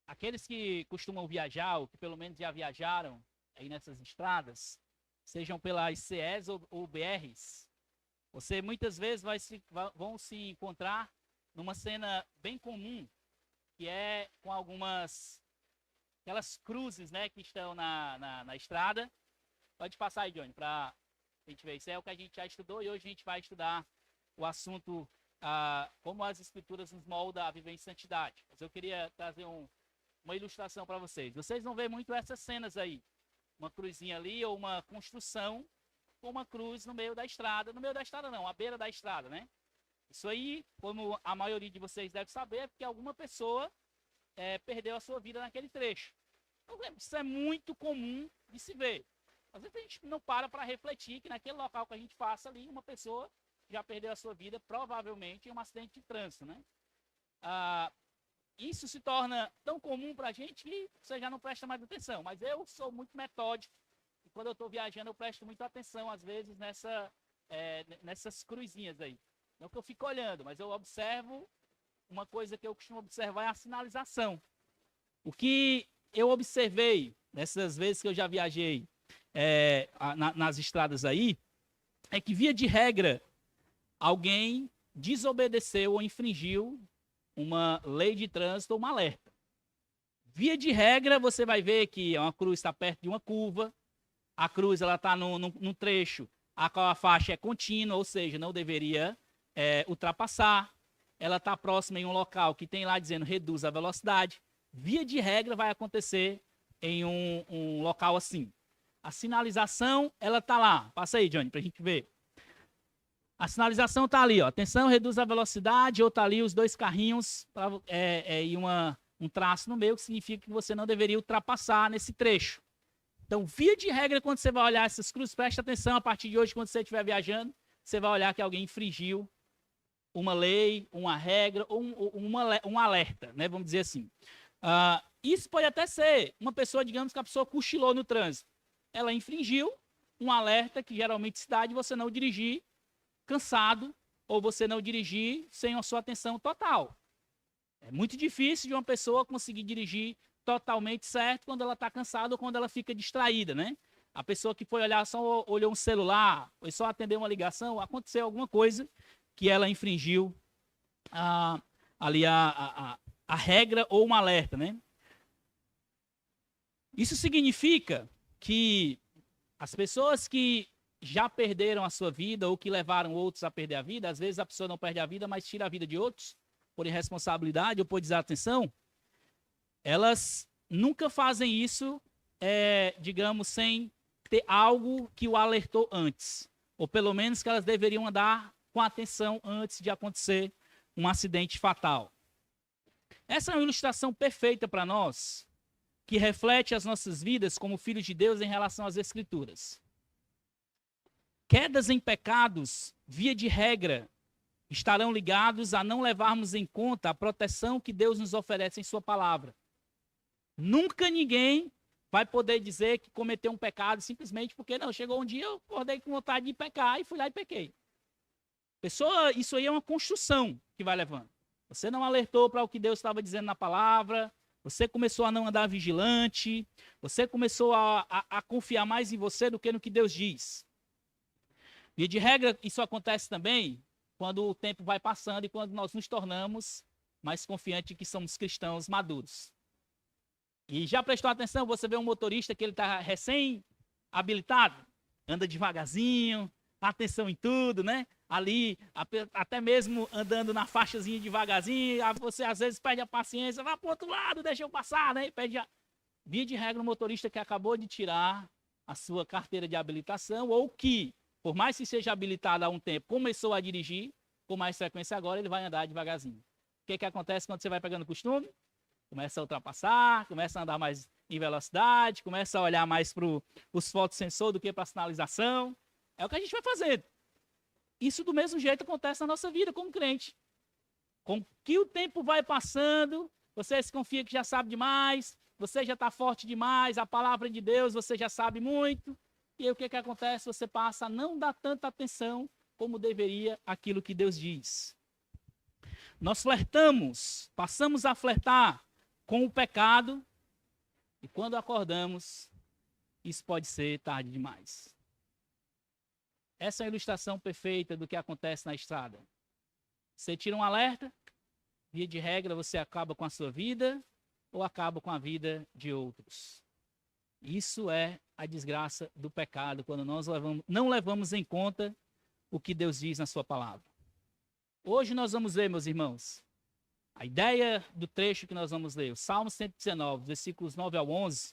Aqueles que costumam viajar, ou que pelo menos já viajaram aí nessas estradas, sejam pelas CEs ou BRs, você muitas vezes vão se encontrar numa cena bem comum, que é com aquelas cruzes, né, que estão na estrada. Pode passar aí, Johnny, para a gente ver. Isso é o que a gente já estudou e hoje a gente vai estudar o assunto como as escrituras nos moldam a viver em santidade. Mas eu queria trazer uma ilustração para vocês. Vocês vão ver muito essas cenas aí. Uma cruzinha ali ou uma construção com uma cruz no meio da estrada. No meio da estrada não, à beira da estrada, né? Isso aí, como a maioria de vocês deve saber, é porque alguma pessoa perdeu a sua vida naquele trecho. Então, isso é muito comum de se ver. Às vezes a gente não para refletir que naquele local que a gente passa ali, uma pessoa já perdeu a sua vida, provavelmente em um acidente de trânsito, né? Isso se torna tão comum para a gente que você já não presta mais atenção. Mas eu sou muito metódico e quando eu estou viajando eu presto muita atenção, às vezes, nessas cruzinhas aí. Não que eu fico olhando, mas eu observo. Uma coisa que eu costumo observar é a sinalização. O que eu observei nessas vezes que eu já viajei nas estradas aí, é que, via de regra, alguém desobedeceu ou infringiu uma lei de trânsito ou um alerta. Via de regra, você vai ver que uma cruz está perto de uma curva, a cruz está num trecho a qual a faixa é contínua, ou seja, não deveria ultrapassar. Ela está próxima em um local que tem lá dizendo reduz a velocidade. Via de regra vai acontecer em um local assim. A sinalização, ela está lá. Passa aí, Johnny, para a gente ver. A sinalização está ali, ó. Atenção, reduz a velocidade, ou está ali os dois carrinhos e um traço no meio, que significa que você não deveria ultrapassar nesse trecho. Então, via de regra, quando você vai olhar essas cruzes, preste atenção, a partir de hoje, quando você estiver viajando, você vai olhar que alguém infringiu uma lei, uma regra, ou um alerta, né? Vamos dizer assim. Isso pode até ser uma pessoa, digamos que a pessoa cochilou no trânsito. Ela infringiu um alerta que geralmente se dá de você não dirigir cansado ou você não dirigir sem a sua atenção total. É muito difícil de uma pessoa conseguir dirigir totalmente certo quando ela está cansada ou quando ela fica distraída, né? A pessoa que foi olhar, só olhou um celular, foi só atender uma ligação, aconteceu alguma coisa que ela infringiu ali a regra ou um alerta, né? Isso significa que as pessoas que já perderam a sua vida ou que levaram outros a perder a vida, às vezes a pessoa não perde a vida, mas tira a vida de outros por irresponsabilidade ou por desatenção, elas nunca fazem isso, digamos, sem ter algo que o alertou antes. Ou pelo menos que elas deveriam andar com atenção antes de acontecer um acidente fatal. Essa é uma ilustração perfeita para nós, que reflete as nossas vidas como filhos de Deus em relação às Escrituras. Quedas em pecados, via de regra, estarão ligados a não levarmos em conta a proteção que Deus nos oferece em sua palavra. Nunca ninguém vai poder dizer que cometeu um pecado simplesmente porque não, chegou um dia eu acordei com vontade de pecar e fui lá e pequei. Pessoa, isso aí é uma construção que vai levando. Você não alertou para o que Deus estava dizendo na palavra, você começou a não andar vigilante, você começou a confiar mais em você do que no que Deus diz. Via de regra, isso acontece também quando o tempo vai passando e quando nós nos tornamos mais confiantes de que somos cristãos maduros. E já prestou atenção, você vê um motorista que ele está recém-habilitado, anda devagarzinho, atenção em tudo, né? Ali, até mesmo andando na faixazinha devagarzinho, você às vezes perde a paciência, vai para o outro lado, deixa eu passar, né? Via de regra, um motorista que acabou de tirar a sua carteira de habilitação ou que, por mais que seja habilitado há um tempo, começou a dirigir, com mais frequência agora, ele vai andar devagarzinho. O que acontece quando você vai pegando costume? Começa a ultrapassar, começa a andar mais em velocidade, começa a olhar mais para os fotossensores do que para a sinalização. É o que a gente vai fazendo. Isso do mesmo jeito acontece na nossa vida como crente. Com que o tempo vai passando, você se confia que já sabe demais, você já está forte demais, a palavra de Deus você já sabe muito. E aí o que acontece? Você passa a não dar tanta atenção como deveria àquilo que Deus diz. Nós flertamos, passamos a flertar com o pecado, e quando acordamos, isso pode ser tarde demais. Essa é a ilustração perfeita do que acontece na estrada. Você tira um alerta, via de regra você acaba com a sua vida ou acaba com a vida de outros. Isso é a desgraça do pecado, quando nós não levamos em conta o que Deus diz na sua palavra. Hoje nós vamos ver, meus irmãos, a ideia do trecho que nós vamos ler, o Salmo 119, versículos 9 ao 11,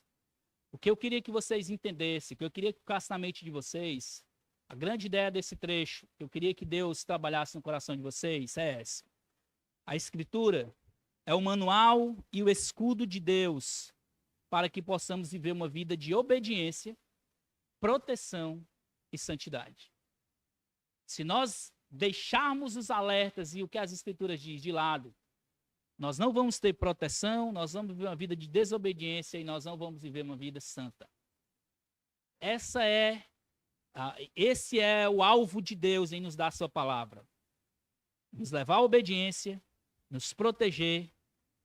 o que eu queria que vocês entendessem, o que eu queria que ficasse na mente de vocês, a grande ideia desse trecho, que eu queria que Deus trabalhasse no coração de vocês, é essa. A Escritura é o manual e o escudo de Deus para que possamos viver uma vida de obediência, proteção e santidade. Se nós deixarmos os alertas e o que as Escrituras dizem de lado, nós não vamos ter proteção, nós vamos viver uma vida de desobediência e nós não vamos viver uma vida santa. Esse é o alvo de Deus em nos dar a sua palavra. Nos levar à obediência, nos proteger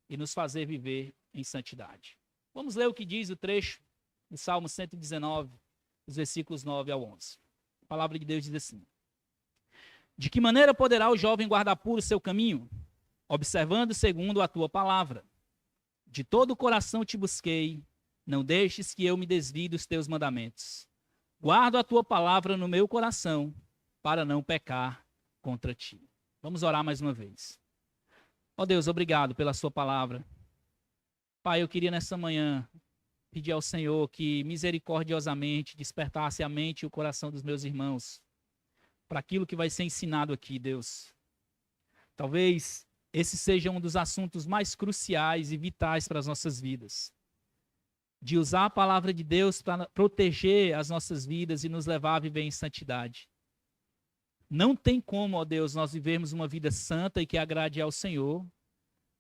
e nos fazer viver em santidade. Vamos ler o que diz o trecho do Salmo 119, os versículos 9 ao 11. A palavra de Deus diz assim: De que maneira poderá o jovem guardar puro o seu caminho? Observando segundo a tua palavra. De todo o coração te busquei, não deixes que eu me desvie dos teus mandamentos. Guardo a tua palavra no meu coração, para não pecar contra ti. Vamos orar mais uma vez. Ó Deus, obrigado pela sua palavra. Pai, eu queria nessa manhã pedir ao Senhor que misericordiosamente despertasse a mente e o coração dos meus irmãos para aquilo que vai ser ensinado aqui, Deus. Talvez esse seja um dos assuntos mais cruciais e vitais para as nossas vidas. De usar a palavra de Deus para proteger as nossas vidas e nos levar a viver em santidade. Não tem como, ó Deus, nós vivermos uma vida santa e que agrade ao Senhor,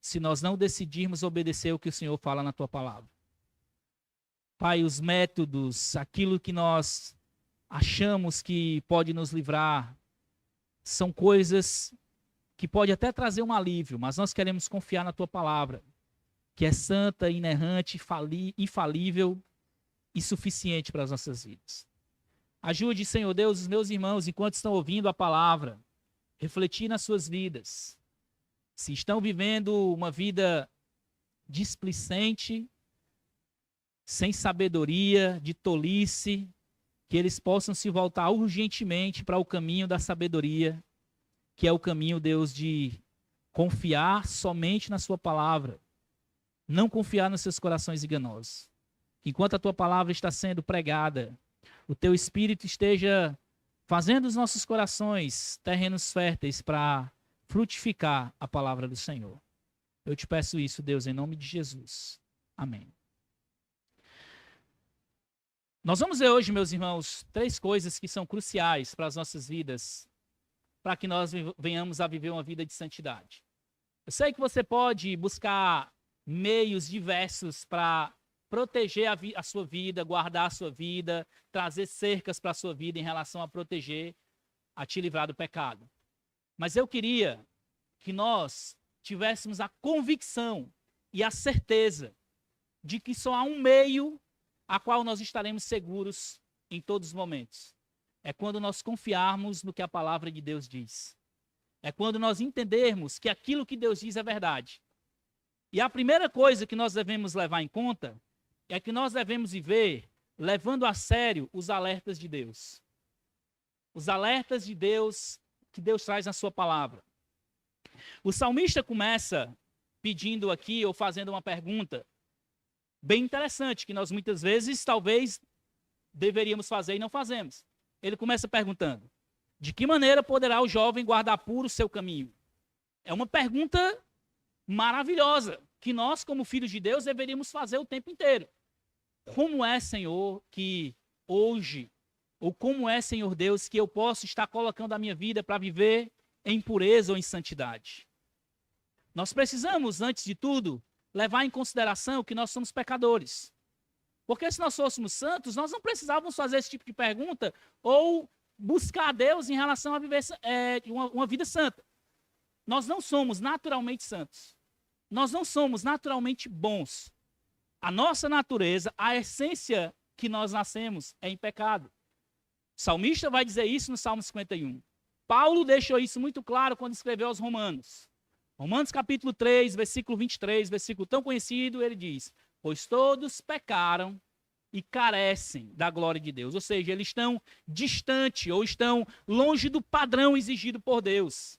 se nós não decidirmos obedecer o que o Senhor fala na tua palavra. Pai, os métodos, aquilo que nós achamos que pode nos livrar, são coisas que pode até trazer um alívio, mas nós queremos confiar na tua palavra, que é santa, inerrante, infalível e suficiente para as nossas vidas. Ajude, Senhor Deus, os meus irmãos, enquanto estão ouvindo a palavra, refletir nas suas vidas. Se estão vivendo uma vida displicente, sem sabedoria, de tolice, que eles possam se voltar urgentemente para o caminho da sabedoria, que é o caminho, Deus, de confiar somente na sua palavra, não confiar nos seus corações enganosos. Que enquanto a tua palavra está sendo pregada, o teu Espírito esteja fazendo os nossos corações terrenos férteis para frutificar a palavra do Senhor. Eu te peço isso, Deus, em nome de Jesus. Amém. Nós vamos ver hoje, meus irmãos, 3 coisas que são cruciais para as nossas vidas, para que nós venhamos a viver uma vida de santidade. Eu sei que você pode buscar meios diversos para proteger a sua vida, guardar a sua vida, trazer cercas para a sua vida em relação a proteger, a te livrar do pecado. Mas eu queria que nós tivéssemos a convicção e a certeza de que só há um meio a qual nós estaremos seguros em todos os momentos. É quando nós confiarmos no que a palavra de Deus diz. É quando nós entendermos que aquilo que Deus diz é verdade. E a primeira coisa que nós devemos levar em conta é que nós devemos viver levando a sério os alertas de Deus. Os alertas de Deus que Deus traz na sua palavra. O salmista começa pedindo aqui, ou fazendo uma pergunta bem interessante, que nós muitas vezes, talvez, deveríamos fazer e não fazemos. Ele começa perguntando: de que maneira poderá o jovem guardar puro o seu caminho? É uma pergunta maravilhosa, que nós, como filhos de Deus, deveríamos fazer o tempo inteiro. Como é, Senhor, que hoje, ou como é, Senhor Deus, que eu posso estar colocando a minha vida para viver em pureza ou em santidade? Nós precisamos, antes de tudo, levar em consideração que nós somos pecadores. Porque se nós fôssemos santos, nós não precisávamos fazer esse tipo de pergunta ou buscar a Deus em relação a viver uma vida santa. Nós não somos naturalmente santos. nós não somos naturalmente bons. A nossa natureza, a essência que nós nascemos é em pecado. O salmista vai dizer isso no Salmo 51. Paulo deixou isso muito claro quando escreveu aos Romanos. Romanos capítulo 3, versículo 23, versículo tão conhecido, ele diz: pois todos pecaram e carecem da glória de Deus. Ou seja, eles estão distantes ou estão longe do padrão exigido por Deus.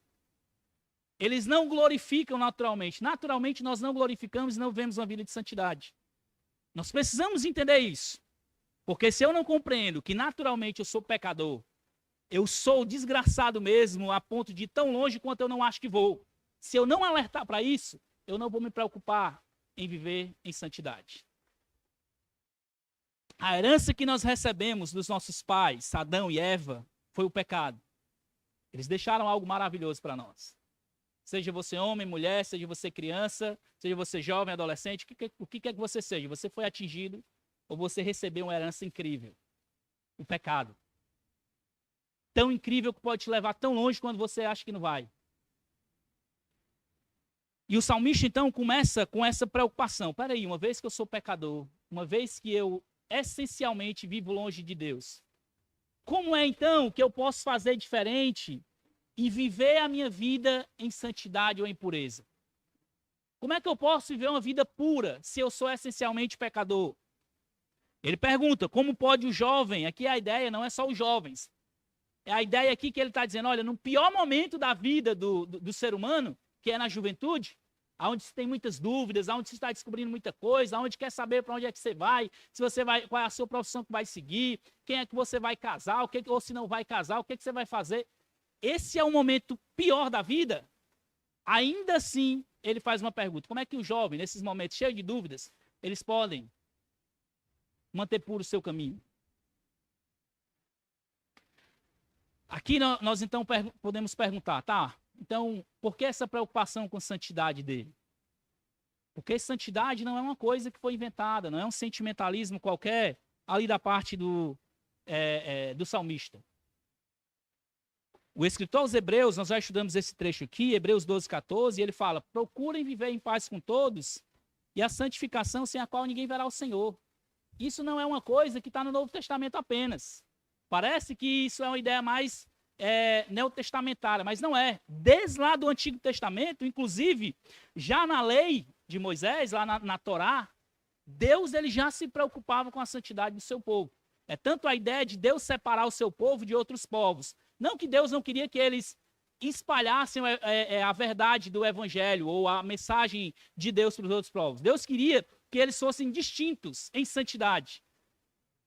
Eles não glorificam naturalmente. Naturalmente nós não glorificamos e não vivemos uma vida de santidade. Nós precisamos entender isso. Porque se eu não compreendo que naturalmente eu sou pecador, eu sou desgraçado mesmo a ponto de ir tão longe quanto eu não acho que vou. Se eu não alertar para isso, eu não vou me preocupar em viver em santidade. A herança que nós recebemos dos nossos pais, Adão e Eva, foi o pecado. Eles deixaram algo maravilhoso para nós. Seja você homem, mulher, seja você criança, seja você jovem, adolescente, o que quer que você seja, você foi atingido ou você recebeu uma herança incrível. O pecado. Tão incrível que pode te levar tão longe quando você acha que não vai. E o salmista, então, começa com essa preocupação. Peraí, uma vez que eu sou pecador, uma vez que eu essencialmente vivo longe de Deus, como é, então, que eu posso fazer diferente e viver a minha vida em santidade ou em pureza? Como é que eu posso viver uma vida pura se eu sou essencialmente pecador? Ele pergunta, como pode o jovem, aqui a ideia não é só os jovens, é a ideia aqui que ele está dizendo, olha, no pior momento da vida do ser humano, que é na juventude, onde se tem muitas dúvidas, onde se está descobrindo muita coisa, onde quer saber para onde é que você vai, se você vai, qual é a sua profissão que vai seguir, quem é que você vai casar, ou se não vai casar, o que você vai fazer. Esse é o momento pior da vida. Ainda assim, ele faz uma pergunta, como é que o jovem, nesses momentos cheios de dúvidas, eles podem manter puro o seu caminho? Aqui nós então podemos perguntar, tá? Então, por que essa preocupação com a santidade dele? Porque santidade não é uma coisa que foi inventada, não é um sentimentalismo qualquer ali da parte do salmista. O escritor aos Hebreus, nós já estudamos esse trecho aqui, Hebreus 12, 14, e ele fala, procurem viver em paz com todos e a santificação sem a qual ninguém verá o Senhor. Isso não é uma coisa que está no Novo Testamento apenas. Parece que isso é uma ideia mais neotestamentária, mas não é. Desde lá do Antigo Testamento, inclusive, já na lei de Moisés, lá na Torá, Deus ele já se preocupava com a santidade do seu povo. É tanto a ideia de Deus separar o seu povo de outros povos. Não que Deus não queria que eles espalhassem a verdade do evangelho ou a mensagem de Deus para os outros povos. Deus queria que eles fossem distintos em santidade.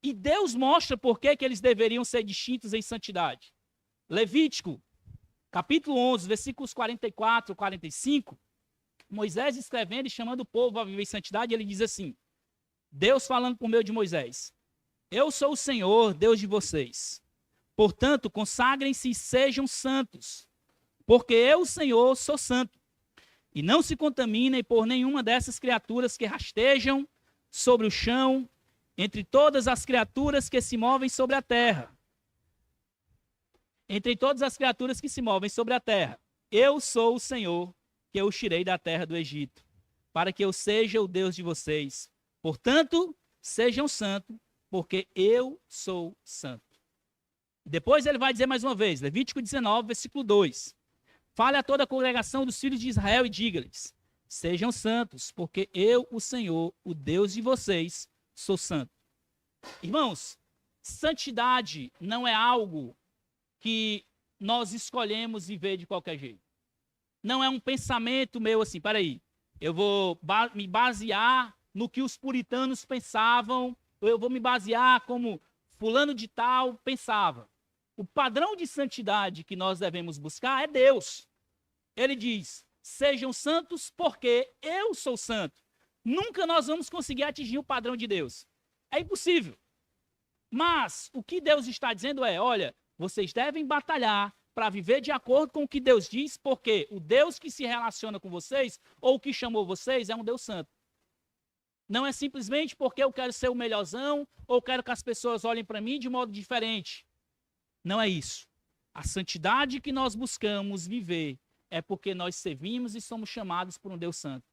E Deus mostra por que eles deveriam ser distintos em santidade. Levítico, capítulo 11, versículos 44 e 45, Moisés escrevendo e chamando o povo a viver em santidade, ele diz assim, Deus falando por meio de Moisés, eu sou o Senhor, Deus de vocês. Portanto, consagrem-se e sejam santos, porque eu, Senhor, sou santo. E não se contaminem por nenhuma dessas criaturas que rastejam sobre o chão, entre todas as criaturas que se movem sobre a terra. Entre todas as criaturas que se movem sobre a terra. Eu sou o Senhor, que eu os tirei da terra do Egito, para que eu seja o Deus de vocês. Portanto, sejam santos, porque eu sou santo. Depois ele vai dizer mais uma vez, Levítico 19, versículo 2. Fale a toda a congregação dos filhos de Israel e diga-lhes, sejam santos, porque eu, o Senhor, o Deus de vocês, sou santo. Irmãos, santidade não é algo que nós escolhemos viver de qualquer jeito. Não é um pensamento meu assim, peraí, eu vou me basear no que os puritanos pensavam, ou eu vou me basear como fulano de tal pensava. O padrão de santidade que nós devemos buscar é Deus. Ele diz, sejam santos porque eu sou santo. Nunca nós vamos conseguir atingir o padrão de Deus. É impossível. Mas o que Deus está dizendo é, olha, vocês devem batalhar para viver de acordo com o que Deus diz, porque o Deus que se relaciona com vocês, ou que chamou vocês, é um Deus santo. Não é simplesmente porque eu quero ser o melhorzão, ou quero que as pessoas olhem para mim de modo diferente. Não é isso. A santidade que nós buscamos viver é porque nós servimos e somos chamados por um Deus santo.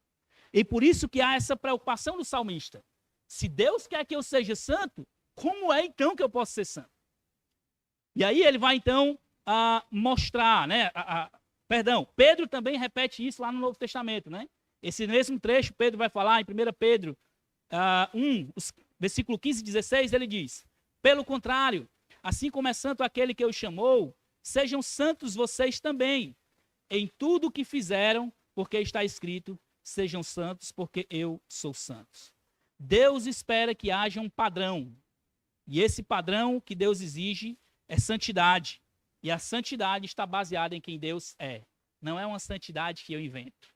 E por isso que há essa preocupação do salmista. Se Deus quer que eu seja santo, como é então que eu posso ser santo? E aí ele vai então mostrar, né? Perdão, Pedro também repete isso lá no Novo Testamento, né? Esse mesmo trecho, Pedro vai falar em 1 Pedro 1, versículo 15 e 16, ele diz: pelo contrário, assim como é santo aquele que o chamou, sejam santos vocês também, em tudo o que fizeram, porque está escrito, sejam santos, porque eu sou santo. Deus espera que haja um padrão, e esse padrão que Deus exige é santidade. E a santidade está baseada em quem Deus é. Não é uma santidade que eu invento.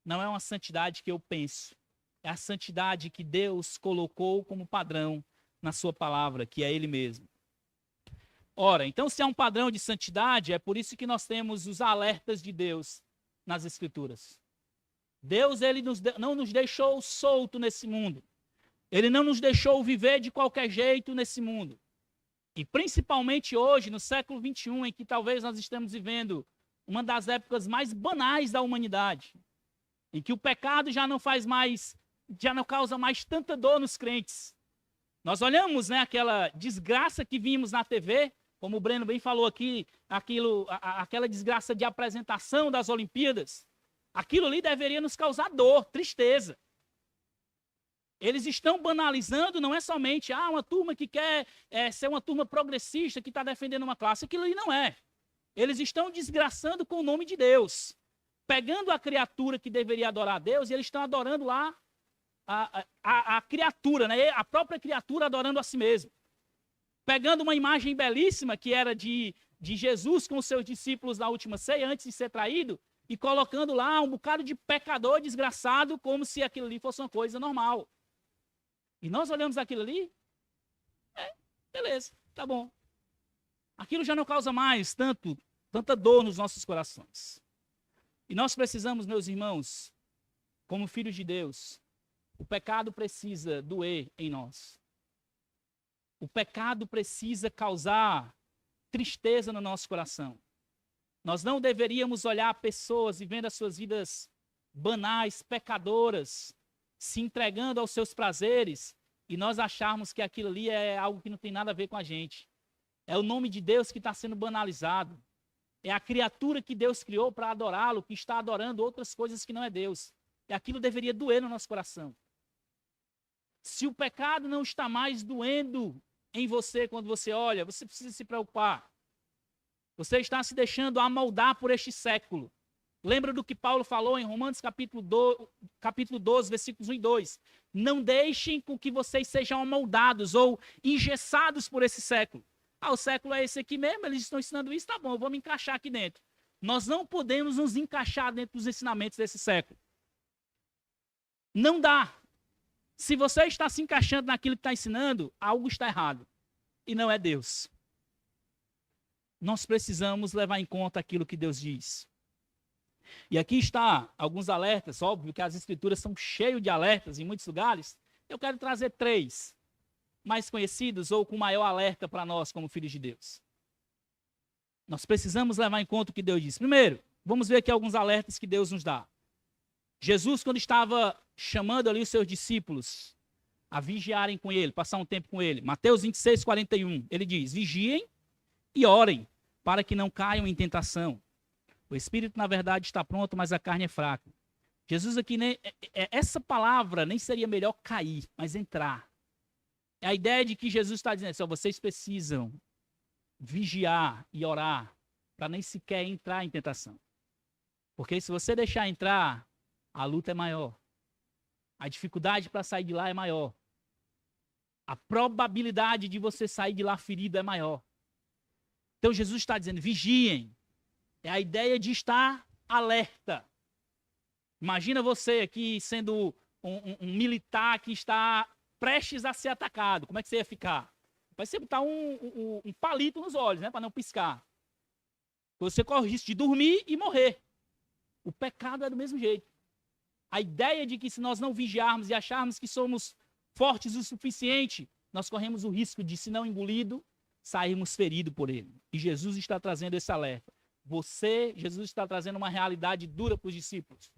Não é uma santidade que eu penso. É a santidade que Deus colocou como padrão na sua palavra, que é Ele mesmo. Ora, então se há um padrão de santidade, é por isso que nós temos os alertas de Deus nas Escrituras. Deus ele não nos deixou solto nesse mundo. Ele não nos deixou viver de qualquer jeito nesse mundo. E principalmente hoje, no século XXI, em que talvez nós estamos vivendo uma das épocas mais banais da humanidade, em que o pecado já não causa mais tanta dor nos crentes. Nós olhamos, né, aquela desgraça que vimos na TV, como o Breno bem falou aqui, aquela desgraça de apresentação das Olimpíadas. Aquilo ali deveria nos causar dor, tristeza. Eles estão banalizando, não é somente uma turma que quer ser uma turma progressista, que está defendendo uma classe. Aquilo ali não é. Eles estão desgraçando com o nome de Deus. Pegando a criatura que deveria adorar a Deus, e eles estão adorando lá a criatura, né? A própria criatura adorando a si mesmo. Pegando uma imagem belíssima, que era de Jesus com os seus discípulos na última ceia, antes de ser traído, e colocando lá um bocado de pecador desgraçado, como se aquilo ali fosse uma coisa normal. E nós olhamos aquilo ali, beleza, tá bom. Aquilo já não causa mais tanta dor nos nossos corações. E nós precisamos, meus irmãos, como filhos de Deus, o pecado precisa doer em nós. O pecado precisa causar tristeza no nosso coração. Nós não deveríamos olhar pessoas vivendo as suas vidas banais, pecadoras, se entregando aos seus prazeres, e nós acharmos que aquilo ali é algo que não tem nada a ver com a gente. É o nome de Deus que está sendo banalizado. É a criatura que Deus criou para adorá-lo, que está adorando outras coisas que não é Deus. E aquilo deveria doer no nosso coração. Se o pecado não está mais doendo em você quando você olha, você precisa se preocupar. Você está se deixando amoldar por este século. Lembra do que Paulo falou em Romanos capítulo 12, versículos 1 e 2. Não deixem com que vocês sejam amoldados ou engessados por esse século. O século é esse aqui mesmo, eles estão ensinando isso, tá bom, eu vou me encaixar aqui dentro. Nós não podemos nos encaixar dentro dos ensinamentos desse século. Não dá. Se você está se encaixando naquilo que está ensinando, algo está errado. E não é Deus. Nós precisamos levar em conta aquilo que Deus diz. E aqui está alguns alertas, óbvio que as escrituras são cheias de alertas em muitos lugares. Eu quero trazer 3 mais conhecidos ou com maior alerta para nós como filhos de Deus. Nós precisamos levar em conta o que Deus diz. Primeiro, vamos ver aqui alguns alertas que Deus nos dá. Jesus, quando estava chamando ali os seus discípulos a vigiarem com ele, passar um tempo com ele, Mateus 26, 41, ele diz: vigiem e orem, para que não caiam em tentação. O espírito, na verdade, está pronto, mas a carne é fraca. Jesus aqui, essa palavra nem seria melhor cair, mas entrar. É a ideia de que Jesus está dizendo assim: vocês precisam vigiar e orar para nem sequer entrar em tentação. Porque se você deixar entrar, a luta é maior. A dificuldade para sair de lá é maior. A probabilidade de você sair de lá ferido é maior. Então Jesus está dizendo: vigiem. É a ideia de estar alerta. Imagina você aqui sendo um militar que está prestes a ser atacado. Como é que você ia ficar? Vai ser botar um palito nos olhos, né, para não piscar. Você corre o risco de dormir e morrer. O pecado é do mesmo jeito. A ideia de que se nós não vigiarmos e acharmos que somos fortes o suficiente, nós corremos o risco de, se não engolido, sairmos feridos por ele. E Jesus está trazendo esse alerta. Jesus está trazendo uma realidade dura para os discípulos.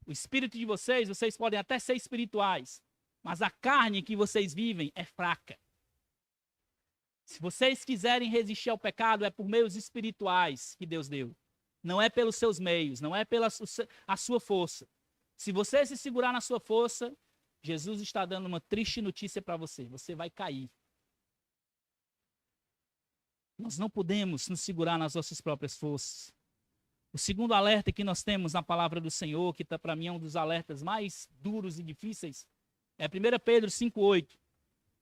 O espírito de vocês podem até ser espirituais, mas a carne que vocês vivem é fraca. Se vocês quiserem resistir ao pecado, é por meios espirituais que Deus deu. Não é pelos seus meios, não é pela a sua força. Se você se segurar na sua força, Jesus está dando uma triste notícia para você. Você vai cair. Nós não podemos nos segurar nas nossas próprias forças. O segundo alerta que nós temos na palavra do Senhor, que para mim é um dos alertas mais duros e difíceis, é 1 Pedro 5,8.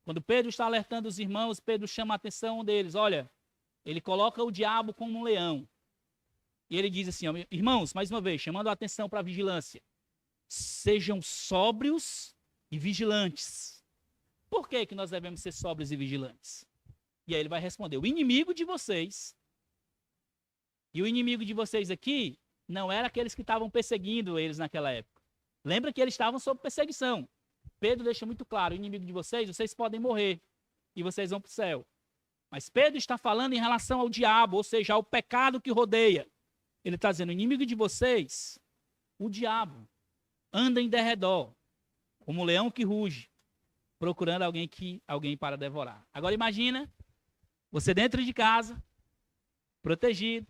Quando Pedro está alertando os irmãos, Pedro chama a atenção deles. Olha, ele coloca o diabo como um leão. E ele diz assim, ó, irmãos, mais uma vez, chamando a atenção para a vigilância. Sejam sóbrios e vigilantes. Por que nós devemos ser sóbrios e vigilantes? E aí ele vai responder, o inimigo de vocês, e o inimigo de vocês aqui, não era aqueles que estavam perseguindo eles naquela época. Lembra que eles estavam sob perseguição. Pedro deixa muito claro, o inimigo de vocês podem morrer, e vocês vão para o céu. Mas Pedro está falando em relação ao diabo, ou seja, ao pecado que rodeia. Ele está dizendo, o inimigo de vocês, o diabo, anda em derredor, como um leão que ruge, procurando alguém para devorar. Agora imagina, você dentro de casa, protegido,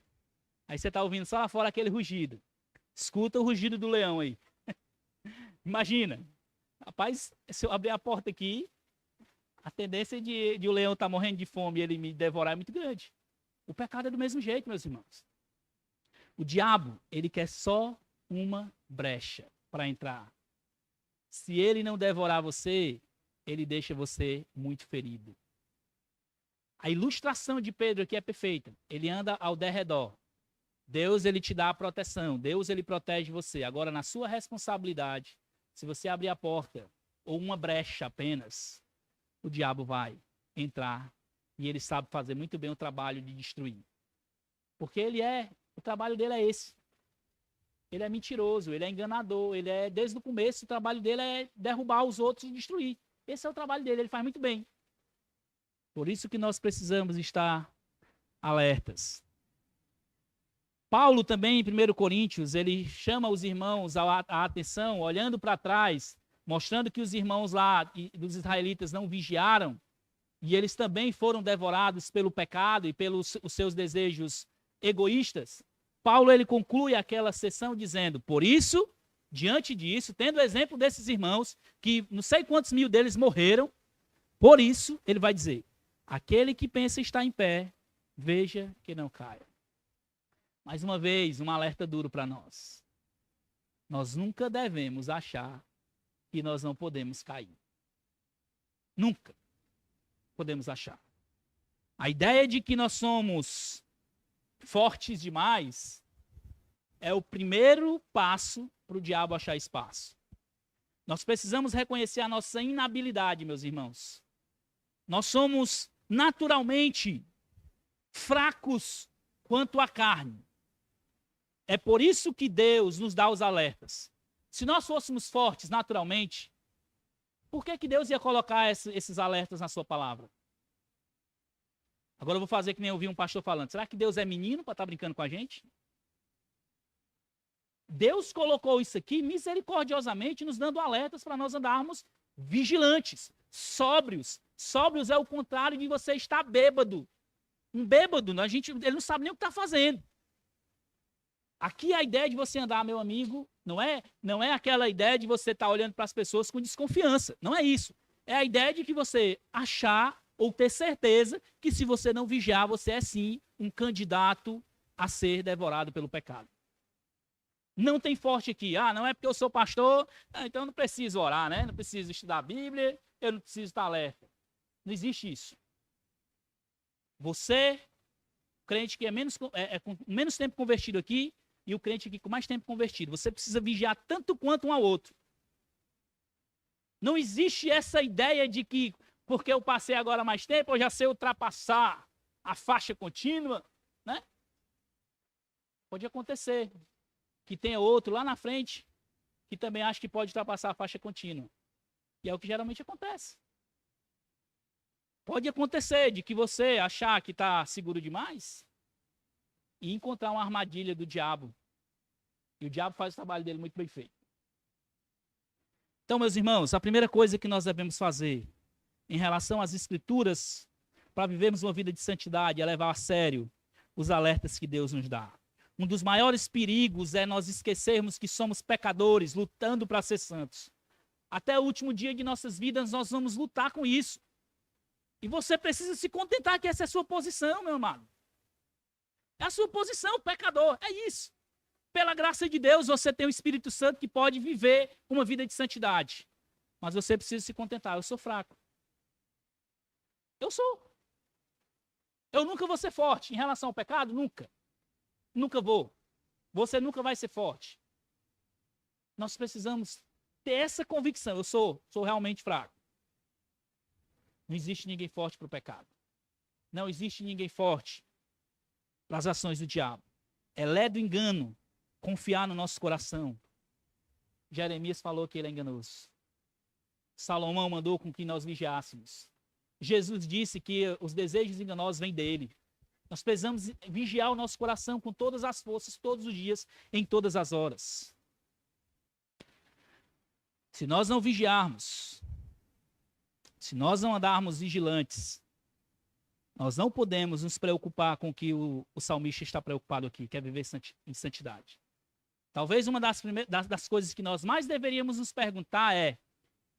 aí você está ouvindo só lá fora aquele rugido. Escuta o rugido do leão aí. Imagina. Rapaz, se eu abrir a porta aqui, a tendência de o leão estar morrendo de fome e ele me devorar é muito grande. O pecado é do mesmo jeito, meus irmãos. O diabo, ele quer só uma brecha para entrar. Se ele não devorar você, ele deixa você muito ferido. A ilustração de Pedro aqui é perfeita. Ele anda ao derredor. Deus, ele te dá a proteção. Deus, ele protege você. Agora, na sua responsabilidade, se você abrir a porta ou uma brecha apenas, o diabo vai entrar e ele sabe fazer muito bem o trabalho de destruir. Porque o trabalho dele é esse. Ele é mentiroso, ele é enganador, desde o começo, o trabalho dele é derrubar os outros e destruir. Esse é o trabalho dele, ele faz muito bem. Por isso que nós precisamos estar alertas. Paulo também, em 1 Coríntios, ele chama os irmãos a atenção, olhando para trás, mostrando que os irmãos lá dos israelitas não vigiaram, e eles também foram devorados pelo pecado e pelos os seus desejos egoístas. Paulo, ele conclui aquela sessão dizendo, por isso, diante disso, tendo o exemplo desses irmãos, que não sei quantos mil deles morreram, por isso, ele vai dizer, aquele que pensa estar em pé, veja que não caia. Mais uma vez, um alerta duro para nós. Nós nunca devemos achar que nós não podemos cair. Nunca podemos achar. A ideia de que nós somos fortes demais é o primeiro passo para o diabo achar espaço. Nós precisamos reconhecer a nossa inabilidade, meus irmãos. Nós somos naturalmente fracos quanto à carne. É por isso que Deus nos dá os alertas. Se nós fôssemos fortes naturalmente, por que Deus ia colocar esses alertas na sua palavra? Agora eu vou fazer que nem eu vi um pastor falando. Será que Deus é menino para estar brincando com a gente? Deus colocou isso aqui misericordiosamente, nos dando alertas para nós andarmos vigilantes, sóbrios. Sóbrios é o contrário de você estar bêbado. Um bêbado, ele não sabe nem o que está fazendo. Aqui a ideia de você andar, meu amigo, não é aquela ideia de você estar olhando para as pessoas com desconfiança. Não é isso. É a ideia de que você achar ou ter certeza que se você não vigiar, você é sim um candidato a ser devorado pelo pecado. Não tem forte aqui. Não é porque eu sou pastor, então eu não preciso orar, né? Não preciso estudar a Bíblia, eu não preciso estar alerta. Não existe isso. Você, crente que com menos tempo convertido aqui, e o crente aqui com mais tempo convertido, você precisa vigiar tanto quanto um ao outro. Não existe essa ideia de que, porque eu passei agora mais tempo, eu já sei ultrapassar a faixa contínua, né? Pode acontecer que tenha outro lá na frente que também acha que pode ultrapassar a faixa contínua. E é o que geralmente acontece. Pode acontecer de que você achar que está seguro demais e encontrar uma armadilha do diabo. E o diabo faz o trabalho dele muito bem feito. Então, meus irmãos, a primeira coisa que nós devemos fazer em relação às Escrituras, para vivermos uma vida de santidade, é levar a sério os alertas que Deus nos dá. Um dos maiores perigos é nós esquecermos que somos pecadores, lutando para ser santos. Até o último dia de nossas vidas, nós vamos lutar com isso. E você precisa se contentar que essa é a sua posição, meu amado. É a sua posição, pecador, é isso. Pela graça de Deus, você tem o Espírito Santo que pode viver uma vida de santidade. Mas você precisa se contentar, eu sou fraco. Eu sou. Eu nunca vou ser forte em relação ao pecado, nunca. Nunca vou. Você nunca vai ser forte. Nós precisamos ter essa convicção. Eu sou realmente fraco. Não existe ninguém forte para o pecado. Não existe ninguém forte para as ações do diabo. É lé do engano confiar no nosso coração. Jeremias falou que ele é enganoso. Salomão mandou com que nós vigiássemos. Jesus disse que os desejos enganosos vêm dele. Nós precisamos vigiar o nosso coração com todas as forças, todos os dias, em todas as horas. Se nós não vigiarmos, se nós não andarmos vigilantes, nós não podemos nos preocupar com o que o salmista está preocupado aqui, que é viver em santidade. Talvez uma das coisas que nós mais deveríamos nos perguntar é,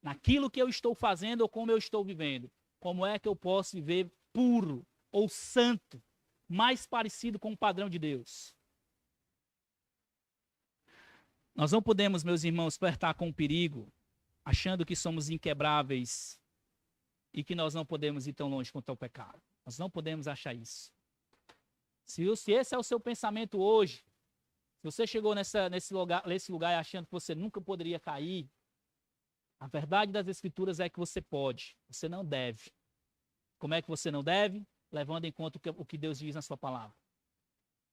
naquilo que eu estou fazendo ou como eu estou vivendo, como é que eu posso viver puro ou santo, mais parecido com o padrão de Deus? Nós não podemos, meus irmãos, flertar com o perigo, achando que somos inquebráveis e que nós não podemos ir tão longe contra o pecado. Nós não podemos achar isso. Se esse é o seu pensamento hoje, se você chegou nesse lugar achando que você nunca poderia cair, a verdade das Escrituras é que você pode, você não deve. Como é que você não deve? Levando em conta o que Deus diz na sua palavra.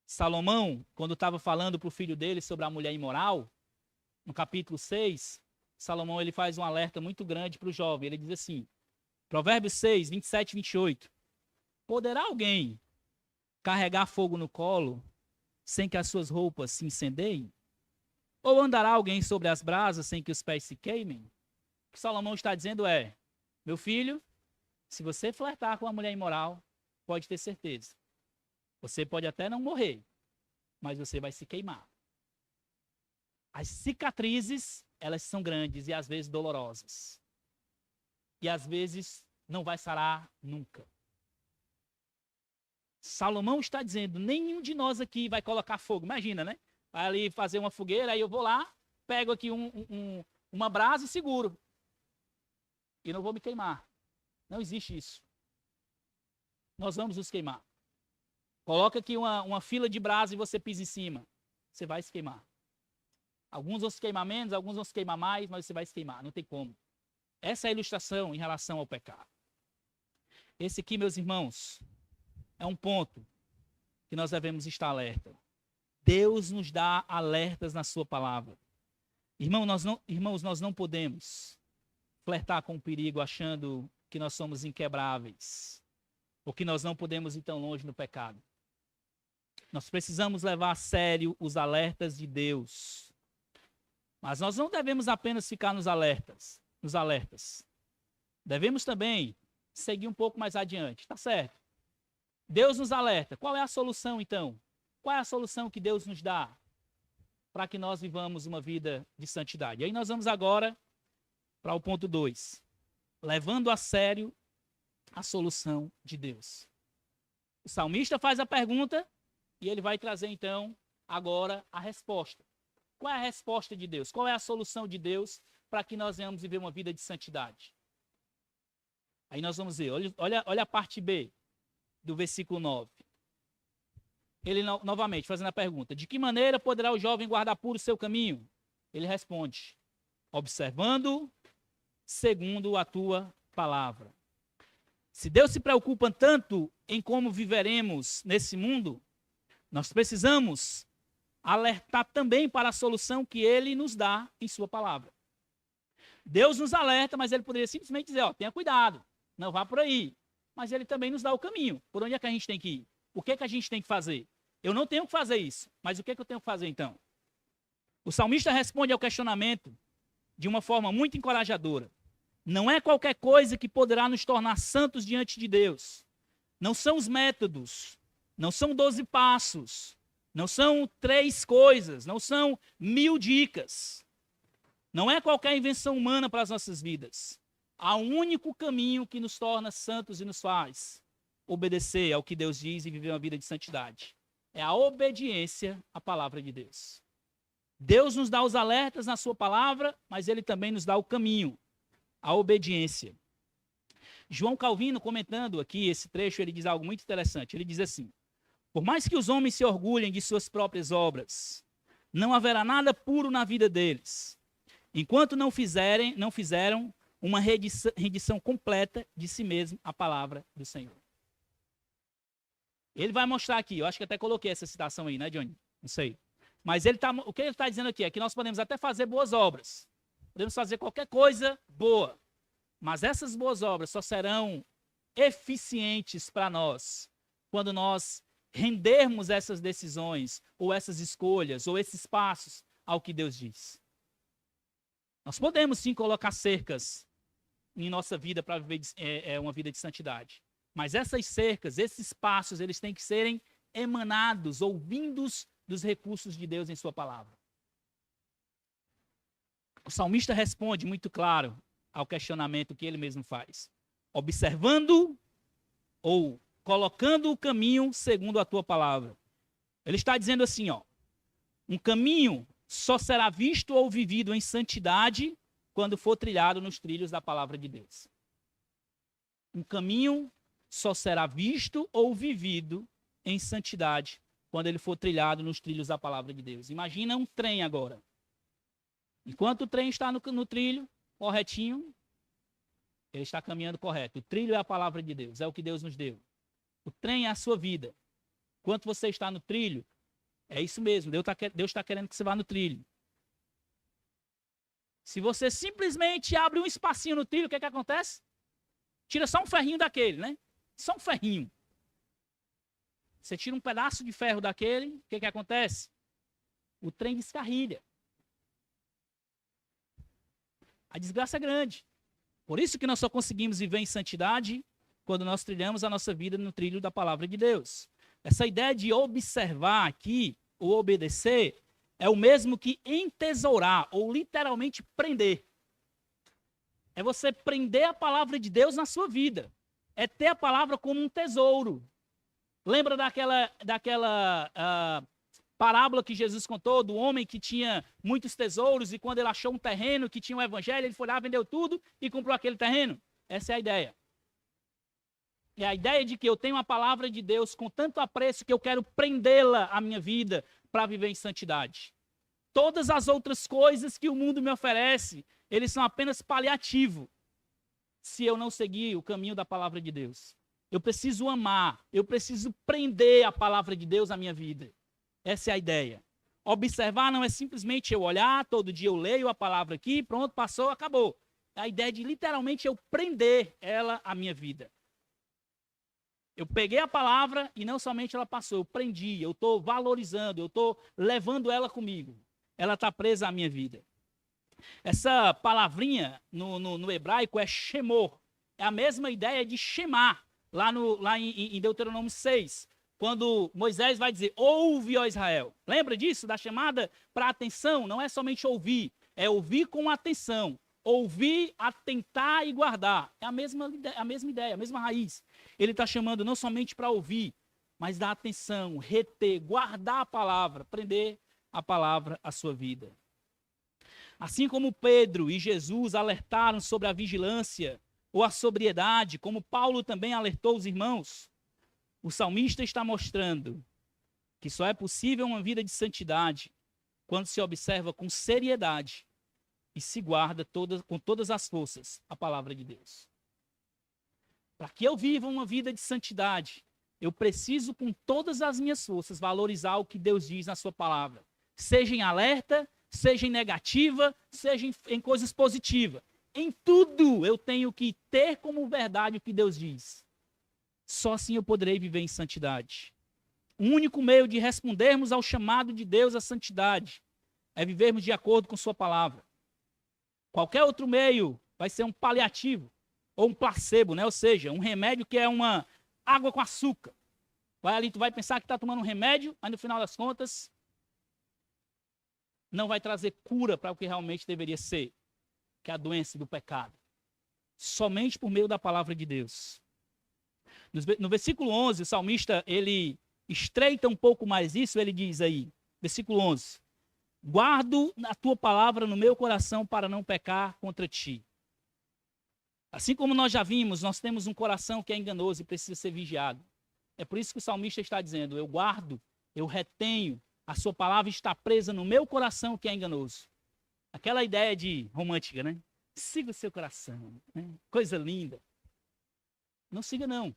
Salomão, quando estava falando para o filho dele sobre a mulher imoral, no capítulo 6, Salomão ele faz um alerta muito grande para o jovem. Ele diz assim, Provérbios 6, 27 e 28. Poderá alguém carregar fogo no colo sem que as suas roupas se incendeiem? Ou andará alguém sobre as brasas sem que os pés se queimem? O que Salomão está dizendo é, meu filho, se você flertar com uma mulher imoral, pode ter certeza. Você pode até não morrer, mas você vai se queimar. As cicatrizes, elas são grandes e às vezes dolorosas. E às vezes não vai sarar nunca. Salomão está dizendo, nenhum de nós aqui vai colocar fogo. Imagina, né? Vai ali fazer uma fogueira, aí eu vou lá, pego aqui uma brasa e seguro. E não vou me queimar. Não existe isso. Nós vamos nos queimar. Coloca aqui uma fila de brasa e você pisa em cima. Você vai se queimar. Alguns vão se queimar menos, alguns vão se queimar mais, mas você vai se queimar. Não tem como. Essa é a ilustração em relação ao pecado. Esse aqui, meus irmãos, é um ponto que nós devemos estar alerta. Deus nos dá alertas na sua palavra. Irmãos, nós não podemos flertar com o perigo achando que nós somos inquebráveis, ou que nós não podemos ir tão longe no pecado. Nós precisamos levar a sério os alertas de Deus. Mas nós não devemos apenas ficar nos alertas. Devemos também seguir um pouco mais adiante, tá certo? Deus nos alerta. Qual é a solução, então? Qual é a solução que Deus nos dá para que nós vivamos uma vida de santidade? E aí nós vamos agora para o ponto 2. Levando a sério a solução de Deus. O salmista faz a pergunta e ele vai trazer, então, agora a resposta. Qual é a resposta de Deus? Qual é a solução de Deus para que nós venhamos viver uma vida de santidade? Aí nós vamos ver, olha a parte B do versículo 9. Ele novamente fazendo a pergunta, de que maneira poderá o jovem guardar puro o seu caminho? Ele responde, observando segundo a tua palavra. Se Deus se preocupa tanto em como viveremos nesse mundo, nós precisamos alertar também para a solução que ele nos dá em sua palavra. Deus nos alerta, mas ele poderia simplesmente dizer, tenha cuidado, não vá por aí. Mas ele também nos dá o caminho. Por onde é que a gente tem que ir? O que é que a gente tem que fazer? Eu não tenho que fazer isso, mas o que é que eu tenho que fazer então? O salmista responde ao questionamento de uma forma muito encorajadora. Não é qualquer coisa que poderá nos tornar santos diante de Deus. Não são os métodos, não são 12 passos, não são 3 coisas, não são 1000 dicas. Não é qualquer invenção humana para as nossas vidas. Há um único caminho que nos torna santos e nos faz obedecer ao que Deus diz e viver uma vida de santidade. É a obediência à palavra de Deus. Deus nos dá os alertas na sua palavra, mas ele também nos dá o caminho, a obediência. João Calvino, comentando aqui esse trecho, ele diz algo muito interessante. Ele diz assim: por mais que os homens se orgulhem de suas próprias obras, não haverá nada puro na vida deles, enquanto não fizeram uma rendição completa de si mesmo à palavra do Senhor. Ele vai mostrar aqui, eu acho que até coloquei essa citação aí, né, Johnny? Não sei. Mas o que ele está dizendo aqui é que nós podemos até fazer boas obras, podemos fazer qualquer coisa boa, mas essas boas obras só serão eficientes para nós quando nós rendermos essas decisões, ou essas escolhas, ou esses passos ao que Deus diz. Nós podemos sim colocar cercas em nossa vida para viver uma vida de santidade. Mas essas cercas, esses passos, eles têm que serem emanados ou vindos dos recursos de Deus em sua palavra. O salmista responde muito claro ao questionamento que ele mesmo faz. Observando ou colocando o caminho segundo a tua palavra. Ele está dizendo assim, ó, um caminho só será visto ou vivido em santidade quando for trilhado nos trilhos da palavra de Deus. Um caminho só será visto ou vivido em santidade quando ele for trilhado nos trilhos da palavra de Deus. Imagina um trem agora. Enquanto o trem está no trilho, corretinho, ele está caminhando correto. O trilho é a palavra de Deus, é o que Deus nos deu. O trem é a sua vida. Enquanto você está no trilho, é isso mesmo, Deus está querendo que você vá no trilho. Se você simplesmente abre um espacinho no trilho, o que acontece? Tira só um ferrinho daquele, né? Só um ferrinho. Você tira um pedaço de ferro daquele, o que acontece? O trem descarrilha. A desgraça é grande. Por isso que nós só conseguimos viver em santidade quando nós trilhamos a nossa vida no trilho da palavra de Deus. Essa ideia de observar aqui, ou obedecer, é o mesmo que entesourar, ou literalmente prender. É você prender a palavra de Deus na sua vida. É ter a palavra como um tesouro. Lembra daquela parábola que Jesus contou do homem que tinha muitos tesouros e quando ele achou um terreno que tinha um evangelho, ele foi lá, vendeu tudo e comprou aquele terreno? Essa é a ideia. É a ideia de que eu tenho a palavra de Deus com tanto apreço que eu quero prendê-la à minha vida para viver em santidade. Todas as outras coisas que o mundo me oferece, eles são apenas paliativo se eu não seguir o caminho da palavra de Deus. Eu preciso amar, eu preciso prender a palavra de Deus à minha vida. Essa é a ideia. Observar não é simplesmente eu olhar, todo dia eu leio a palavra aqui, pronto, passou, acabou. É a ideia de literalmente eu prender ela à minha vida. Eu peguei a palavra e não somente ela passou, eu prendi, eu estou valorizando, eu estou levando ela comigo. Ela está presa à minha vida. Essa palavrinha no hebraico é shemor. É a mesma ideia de shemar, lá em Deuteronômio 6, quando Moisés vai dizer, ouve, ó Israel. Lembra disso? Da chamada para atenção? Não é somente ouvir, é ouvir com atenção. Ouvir, atentar e guardar. É a mesma ideia, a mesma raiz. Ele está chamando não somente para ouvir, mas dar atenção, reter, guardar a palavra, prender a palavra à sua vida. Assim como Pedro e Jesus alertaram sobre a vigilância ou a sobriedade, como Paulo também alertou os irmãos, o salmista está mostrando que só é possível uma vida de santidade quando se observa com seriedade e se guarda com todas as forças a palavra de Deus. Para que eu viva uma vida de santidade, eu preciso com todas as minhas forças valorizar o que Deus diz na sua palavra. Seja em alerta, seja em negativa, seja em coisas positivas. Em tudo eu tenho que ter como verdade o que Deus diz. Só assim eu poderei viver em santidade. O único meio de respondermos ao chamado de Deus à santidade é vivermos de acordo com sua palavra. Qualquer outro meio vai ser um paliativo ou um placebo, né? Ou seja, um remédio que é uma água com açúcar. Vai ali, tu vai pensar que está tomando um remédio, mas no final das contas não vai trazer cura para o que realmente deveria ser, que é a doença do pecado. Somente por meio da palavra de Deus. No versículo 11, o salmista, ele estreita um pouco mais isso, ele diz aí, versículo 11, guardo a tua palavra no meu coração para não pecar contra ti. Assim como nós já vimos, nós temos um coração que é enganoso e precisa ser vigiado. É por isso que o salmista está dizendo, eu guardo, eu retenho, a sua palavra está presa no meu coração que é enganoso. Aquela ideia de romântica, né? Siga o seu coração, né? Coisa linda. Não siga não.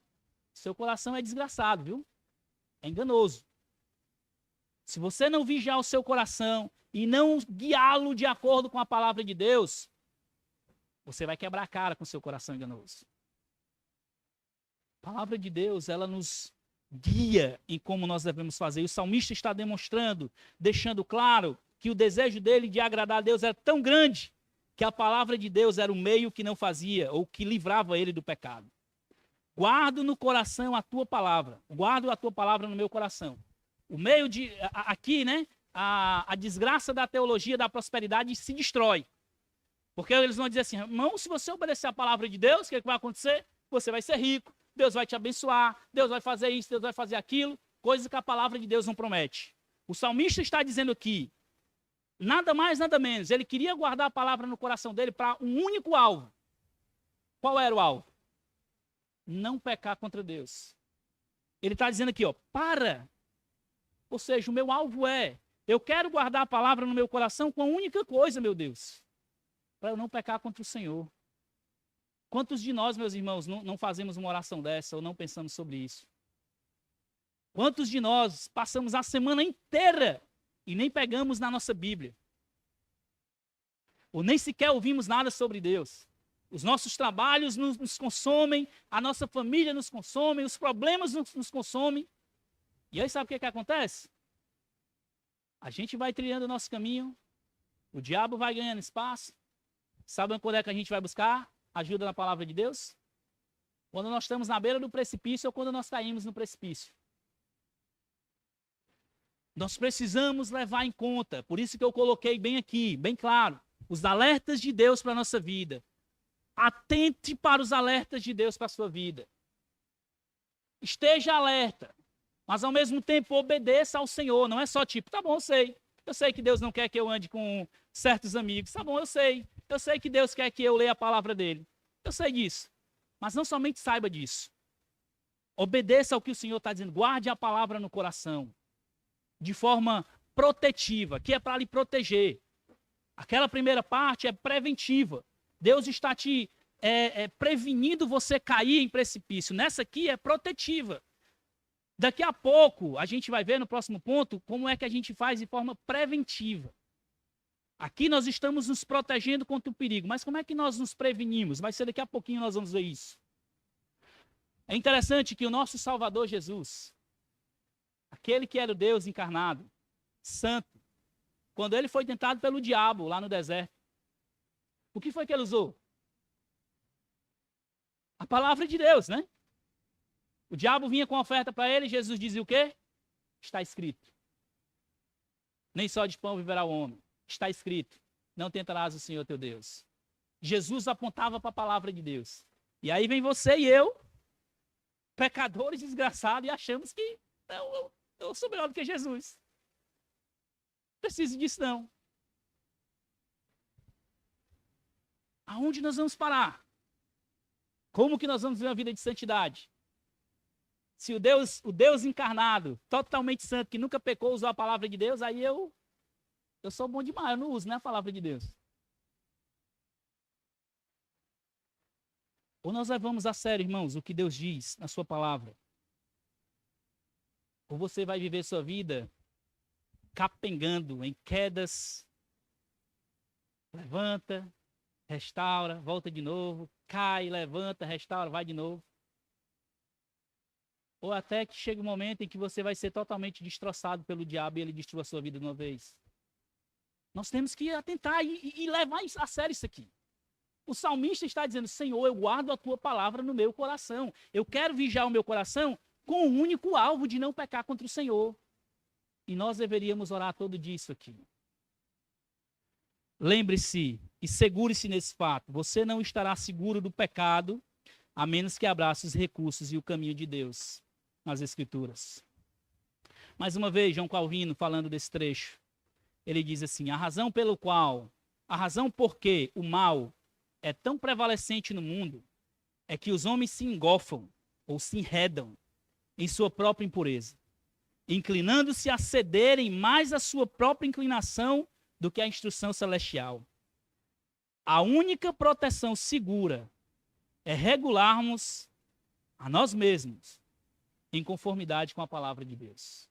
Seu coração é desgraçado, viu? É enganoso. Se você não vigiar o seu coração e não guiá-lo de acordo com a palavra de Deus, você vai quebrar a cara com o seu coração enganoso. A palavra de Deus, ela nos guia em como nós devemos fazer. E o salmista está demonstrando, deixando claro que o desejo dele de agradar a Deus era tão grande que a palavra de Deus era o meio que não fazia ou que livrava ele do pecado. Guardo no coração a tua palavra. Guardo a tua palavra no meu coração. O meio de... Aqui, né? A desgraça da teologia da prosperidade se destrói. Porque eles vão dizer assim, irmão, se você obedecer a palavra de Deus, o que é que vai acontecer? Você vai ser rico, Deus vai te abençoar, Deus vai fazer isso, Deus vai fazer aquilo, coisa que a palavra de Deus não promete. O salmista está dizendo aqui, nada mais, nada menos, ele queria guardar a palavra no coração dele para um único alvo. Qual era o alvo? Não pecar contra Deus. Ele está dizendo aqui, ó, para. Ou seja, o meu alvo é, eu quero guardar a palavra no meu coração com a única coisa, meu Deus, para eu não pecar contra o Senhor. Quantos de nós, meus irmãos, não fazemos uma oração dessa ou não pensamos sobre isso? Quantos de nós passamos a semana inteira e nem pegamos na nossa Bíblia? Ou nem sequer ouvimos nada sobre Deus? Os nossos trabalhos nos consomem, a nossa família nos consome, os problemas nos consomem. E aí sabe o que acontece? A gente vai trilhando o nosso caminho, o diabo vai ganhando espaço. Sabe quando é que a gente vai buscar ajuda na palavra de Deus? Quando nós estamos na beira do precipício ou quando nós caímos no precipício. Nós precisamos levar em conta, por isso que eu coloquei bem aqui, bem claro, os alertas de Deus para a nossa vida. Atente para os alertas de Deus para a sua vida. Esteja alerta, mas ao mesmo tempo obedeça ao Senhor. Não é só tipo, tá bom, eu sei que Deus não quer que eu ande com certos amigos, tá bom, eu sei que Deus quer que eu leia a palavra dele, eu sei disso, mas não somente saiba disso, obedeça ao que o Senhor está dizendo, guarde a palavra no coração, de forma protetiva, que é para lhe proteger. Aquela primeira parte é preventiva, Deus está te prevenindo você cair em precipício, nessa aqui é protetiva. Daqui a pouco, a gente vai ver no próximo ponto como é que a gente faz de forma preventiva. Aqui nós estamos nos protegendo contra o perigo, mas como é que nós nos prevenimos? Vai ser daqui a pouquinho nós vamos ver isso. É interessante que o nosso Salvador Jesus, aquele que era o Deus encarnado, santo, quando ele foi tentado pelo diabo lá no deserto, o que foi que ele usou? A palavra de Deus, né? O diabo vinha com a oferta para ele, Jesus dizia o quê? Está escrito. Nem só de pão viverá o homem. Está escrito. Não tentarás o Senhor teu Deus. Jesus apontava para a palavra de Deus. E aí vem você e eu, pecadores desgraçados, e achamos que não, eu sou melhor do que Jesus. Não preciso disso não. Aonde nós vamos parar? Como que nós vamos viver uma vida de santidade? Se o Deus encarnado, totalmente santo, que nunca pecou, usou a palavra de Deus, aí eu sou bom demais, eu não uso, né, a palavra de Deus. Ou nós levamos a sério, irmãos, o que Deus diz na sua palavra. Ou você vai viver sua vida capengando em quedas, levanta, restaura, volta de novo, cai, levanta, restaura, vai de novo. Ou até que chega um momento em que você vai ser totalmente destroçado pelo diabo e ele destrua a sua vida de uma vez. Nós temos que atentar e levar a sério isso aqui. O salmista está dizendo, Senhor, eu guardo a tua palavra no meu coração. Eu quero vigiar o meu coração com o único alvo de não pecar contra o Senhor. E nós deveríamos orar todo dia isso aqui. Lembre-se e segure-se nesse fato. Você não estará seguro do pecado, a menos que abrace os recursos e o caminho de Deus nas Escrituras. Mais uma vez, João Calvino, falando desse trecho, ele diz assim, a razão por que o mal é tão prevalecente no mundo é que os homens se engolfam ou se enredam em sua própria impureza, inclinando-se a cederem mais à sua própria inclinação do que à instrução celestial. A única proteção segura é regularmos a nós mesmos em conformidade com a palavra de Deus.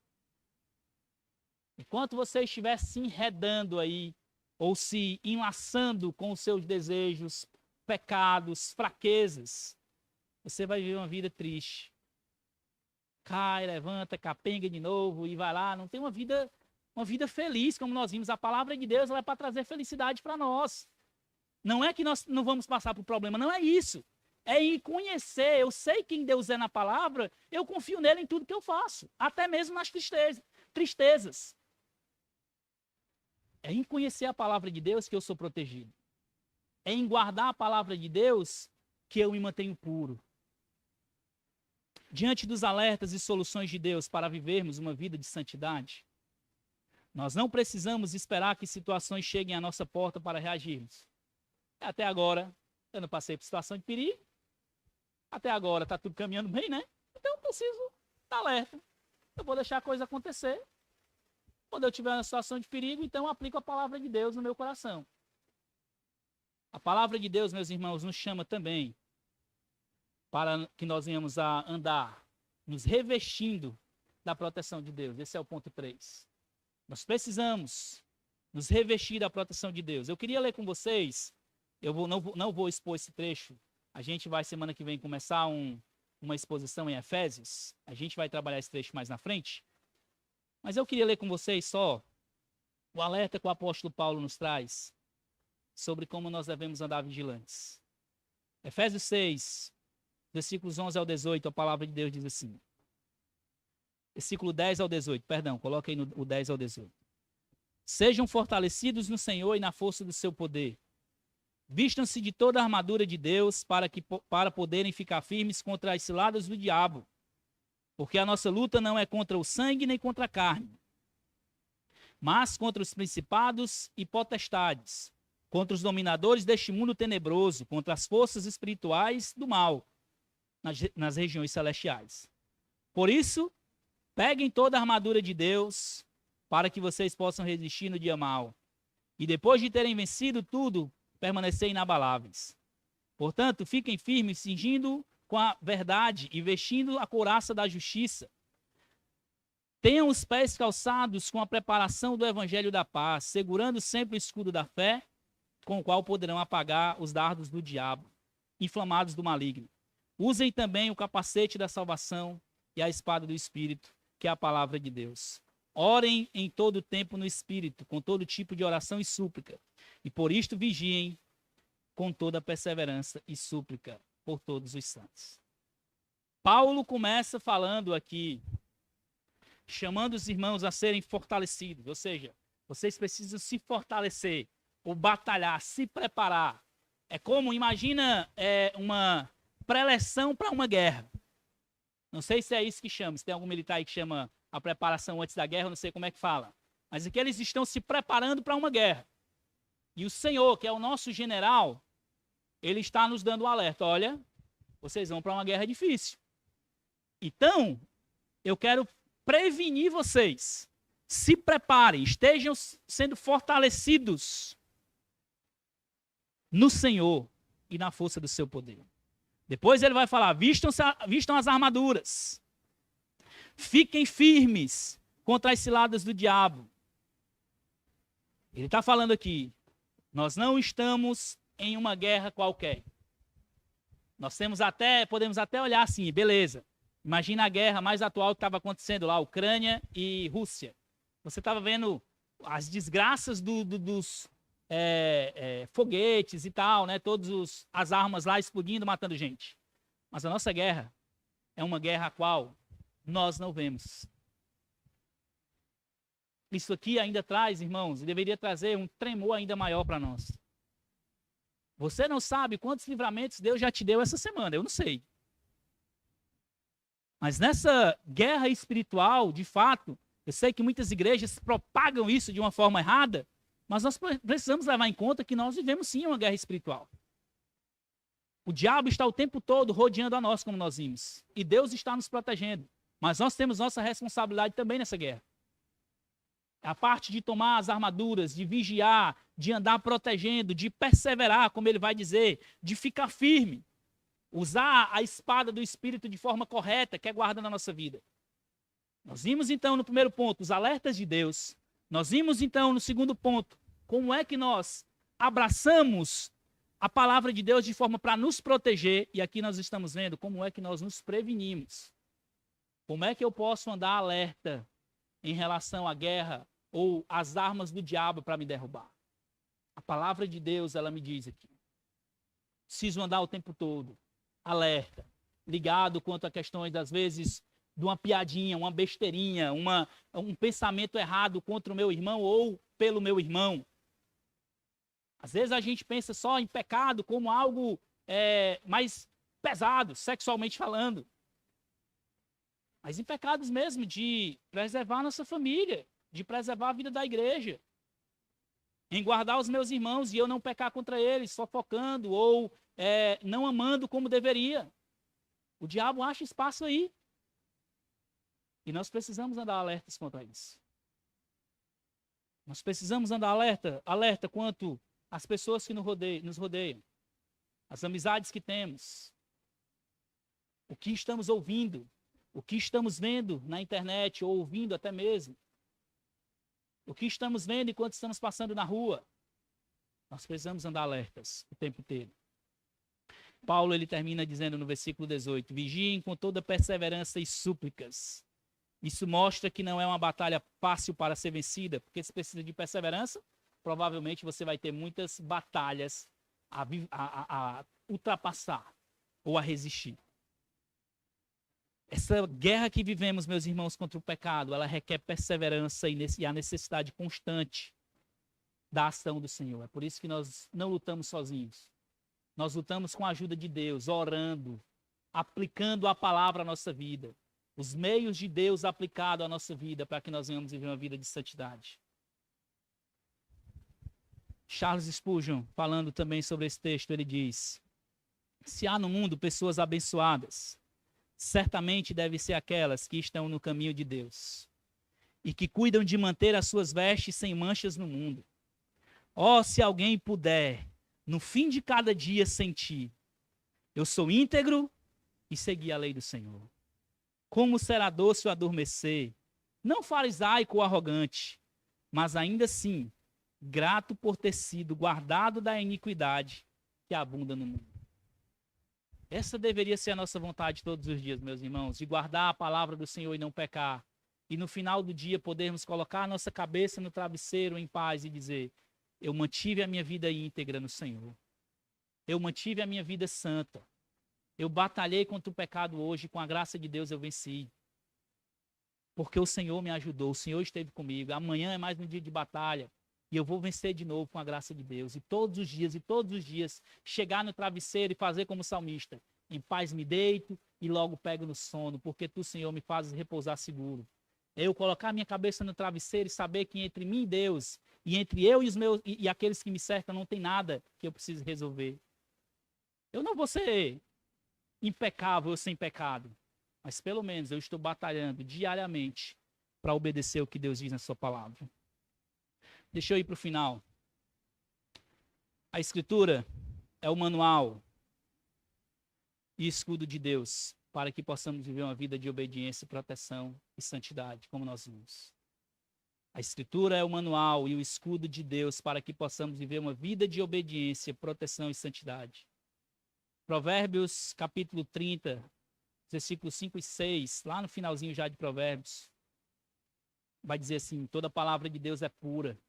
Enquanto você estiver se enredando aí, ou se enlaçando com os seus desejos, pecados, fraquezas, você vai viver uma vida triste. Cai, levanta, capenga de novo e vai lá. Não tem uma vida feliz, como nós vimos. A palavra de Deus ela é para trazer felicidade para nós. Não é que nós não vamos passar por problema, não é isso. É em conhecer, eu sei quem Deus é na palavra, eu confio nele em tudo que eu faço, até mesmo nas tristezas. É em conhecer a palavra de Deus que eu sou protegido. É em guardar a palavra de Deus que eu me mantenho puro. Diante dos alertas e soluções de Deus para vivermos uma vida de santidade, nós não precisamos esperar que situações cheguem à nossa porta para reagirmos. Até agora, eu não passei por situação de perigo. Até agora está tudo caminhando bem, né? Então eu preciso estar alerta. Eu vou deixar a coisa acontecer. Quando eu tiver uma situação de perigo, então eu aplico a palavra de Deus no meu coração. A palavra de Deus, meus irmãos, nos chama também para que nós venhamos a andar, nos revestindo da proteção de Deus. Esse é o ponto 3. Nós precisamos nos revestir da proteção de Deus. Eu queria ler com vocês, não vou expor esse trecho. A gente vai, semana que vem, começar uma exposição em Efésios. A gente vai trabalhar esse trecho mais na frente. Mas eu queria ler com vocês só o alerta que o apóstolo Paulo nos traz sobre como nós devemos andar vigilantes. Efésios 6, versículos 11 ao 18, a palavra de Deus diz assim. Versículo 10 ao 18, perdão, coloca aí o 10 ao 18. Sejam fortalecidos no Senhor e na força do seu poder. Vistam-se de toda a armadura de Deus para poderem ficar firmes contra as ciladas do diabo. Porque a nossa luta não é contra o sangue nem contra a carne, mas contra os principados e potestades, contra os dominadores deste mundo tenebroso, contra as forças espirituais do mal nas regiões celestiais. Por isso, peguem toda a armadura de Deus para que vocês possam resistir no dia mau. E depois de terem vencido tudo, permanecer inabaláveis. Portanto, fiquem firmes, cingindo com a verdade e vestindo a couraça da justiça. Tenham os pés calçados com a preparação do evangelho da paz, segurando sempre o escudo da fé, com o qual poderão apagar os dardos do diabo, inflamados do maligno. Usem também o capacete da salvação e a espada do Espírito, que é a palavra de Deus. Orem em todo tempo no Espírito, com todo tipo de oração e súplica. E por isto vigiem com toda perseverança e súplica por todos os santos. Paulo começa falando aqui, chamando os irmãos a serem fortalecidos, ou seja, vocês precisam se fortalecer, ou batalhar, se preparar. É como, imagina uma preleção para uma guerra. Não sei se é isso que chama, se tem algum militar aí que chama a preparação antes da guerra, eu não sei como é que fala. Mas é que eles estão se preparando para uma guerra. E o Senhor, que é o nosso general, ele está nos dando um alerta. Olha, vocês vão para uma guerra difícil. Então, eu quero prevenir vocês. Se preparem, estejam sendo fortalecidos no Senhor e na força do seu poder. Depois ele vai falar, vistam as armaduras. Fiquem firmes contra as ciladas do diabo. Ele está falando aqui, nós não estamos em uma guerra qualquer. Podemos até olhar assim, beleza. Imagina a guerra mais atual que estava acontecendo lá, Ucrânia e Rússia. Você estava vendo as desgraças dos foguetes e tal, né? Todas as armas lá explodindo, matando gente. Mas a nossa guerra é uma guerra a qual nós não vemos. Isso aqui ainda traz, irmãos, e deveria trazer um tremor ainda maior para nós. Você não sabe quantos livramentos Deus já te deu essa semana, eu não sei. Mas nessa guerra espiritual, de fato, eu sei que muitas igrejas propagam isso de uma forma errada, mas nós precisamos levar em conta que nós vivemos sim uma guerra espiritual. O diabo está o tempo todo rodeando a nós, como nós vimos. E Deus está nos protegendo. Mas nós temos nossa responsabilidade também nessa guerra. A parte de tomar as armaduras, de vigiar, de andar protegendo, de perseverar, como ele vai dizer, de ficar firme. Usar a espada do Espírito de forma correta, que é guardando a nossa vida. Nós vimos então no primeiro ponto os alertas de Deus. Nós vimos então no segundo ponto como é que nós abraçamos a palavra de Deus de forma para nos proteger. E aqui nós estamos vendo como é que nós nos prevenimos. Como é que eu posso andar alerta em relação à guerra ou às armas do diabo para me derrubar? A palavra de Deus, ela me diz aqui. Preciso andar o tempo todo alerta, ligado quanto a questões, às vezes, de uma piadinha, uma besteirinha, um pensamento errado contra o meu irmão ou pelo meu irmão. Às vezes a gente pensa só em pecado como algo mais pesado, sexualmente falando. Mas em pecados mesmo, de preservar nossa família, de preservar a vida da igreja. Em guardar os meus irmãos e eu não pecar contra eles, sofocando ou não amando como deveria. O diabo acha espaço aí. E nós precisamos andar alertas contra isso. Nós precisamos andar alerta quanto às pessoas que nos rodeiam, as amizades que temos, o que estamos ouvindo, o que estamos vendo na internet ou ouvindo até mesmo, o que estamos vendo enquanto estamos passando na rua. Nós precisamos andar alertas o tempo inteiro. Paulo ele termina dizendo no versículo 18: vigiem com toda perseverança e súplicas. Isso mostra que não é uma batalha fácil para ser vencida, porque se precisa de perseverança, provavelmente você vai ter muitas batalhas a ultrapassar ou a resistir. Essa guerra que vivemos, meus irmãos, contra o pecado, ela requer perseverança e a necessidade constante da ação do Senhor. É por isso que nós não lutamos sozinhos. Nós lutamos com a ajuda de Deus, orando, aplicando a palavra à nossa vida. Os meios de Deus aplicados à nossa vida para que nós venhamos viver uma vida de santidade. Charles Spurgeon, falando também sobre esse texto, ele diz: se há no mundo pessoas abençoadas, certamente devem ser aquelas que estão no caminho de Deus e que cuidam de manter as suas vestes sem manchas no mundo. Oh, se alguém puder, no fim de cada dia, sentir: eu sou íntegro e segui a lei do Senhor. Como será doce o adormecer, não farisaico ou arrogante, mas ainda assim, grato por ter sido guardado da iniquidade que abunda no mundo. Essa deveria ser a nossa vontade todos os dias, meus irmãos, de guardar a palavra do Senhor e não pecar. E no final do dia podermos colocar a nossa cabeça no travesseiro em paz e dizer: eu mantive a minha vida íntegra no Senhor. Eu mantive a minha vida santa. Eu batalhei contra o pecado hoje, com a graça de Deus eu venci. Porque o Senhor me ajudou, o Senhor esteve comigo. Amanhã é mais um dia de batalha. E eu vou vencer de novo com a graça de Deus. E todos os dias, chegar no travesseiro e fazer como salmista: em paz me deito e logo pego no sono, porque tu, Senhor, me fazes repousar seguro. Eu colocar minha cabeça no travesseiro e saber que entre mim e Deus, e entre eu e os meus e aqueles que me cercam, não tem nada que eu precise resolver. Eu não vou ser impecável ou sem pecado, mas pelo menos eu estou batalhando diariamente para obedecer o que Deus diz na sua palavra. Deixa eu ir para o final. A Escritura é o manual e escudo de Deus para que possamos viver uma vida de obediência, proteção e santidade, como nós vimos. A Escritura é o manual e o escudo de Deus para que possamos viver uma vida de obediência, proteção e santidade. Provérbios, capítulo 30, versículos 5 e 6, lá no finalzinho já de Provérbios. vai dizer assim: toda palavra de Deus é pura.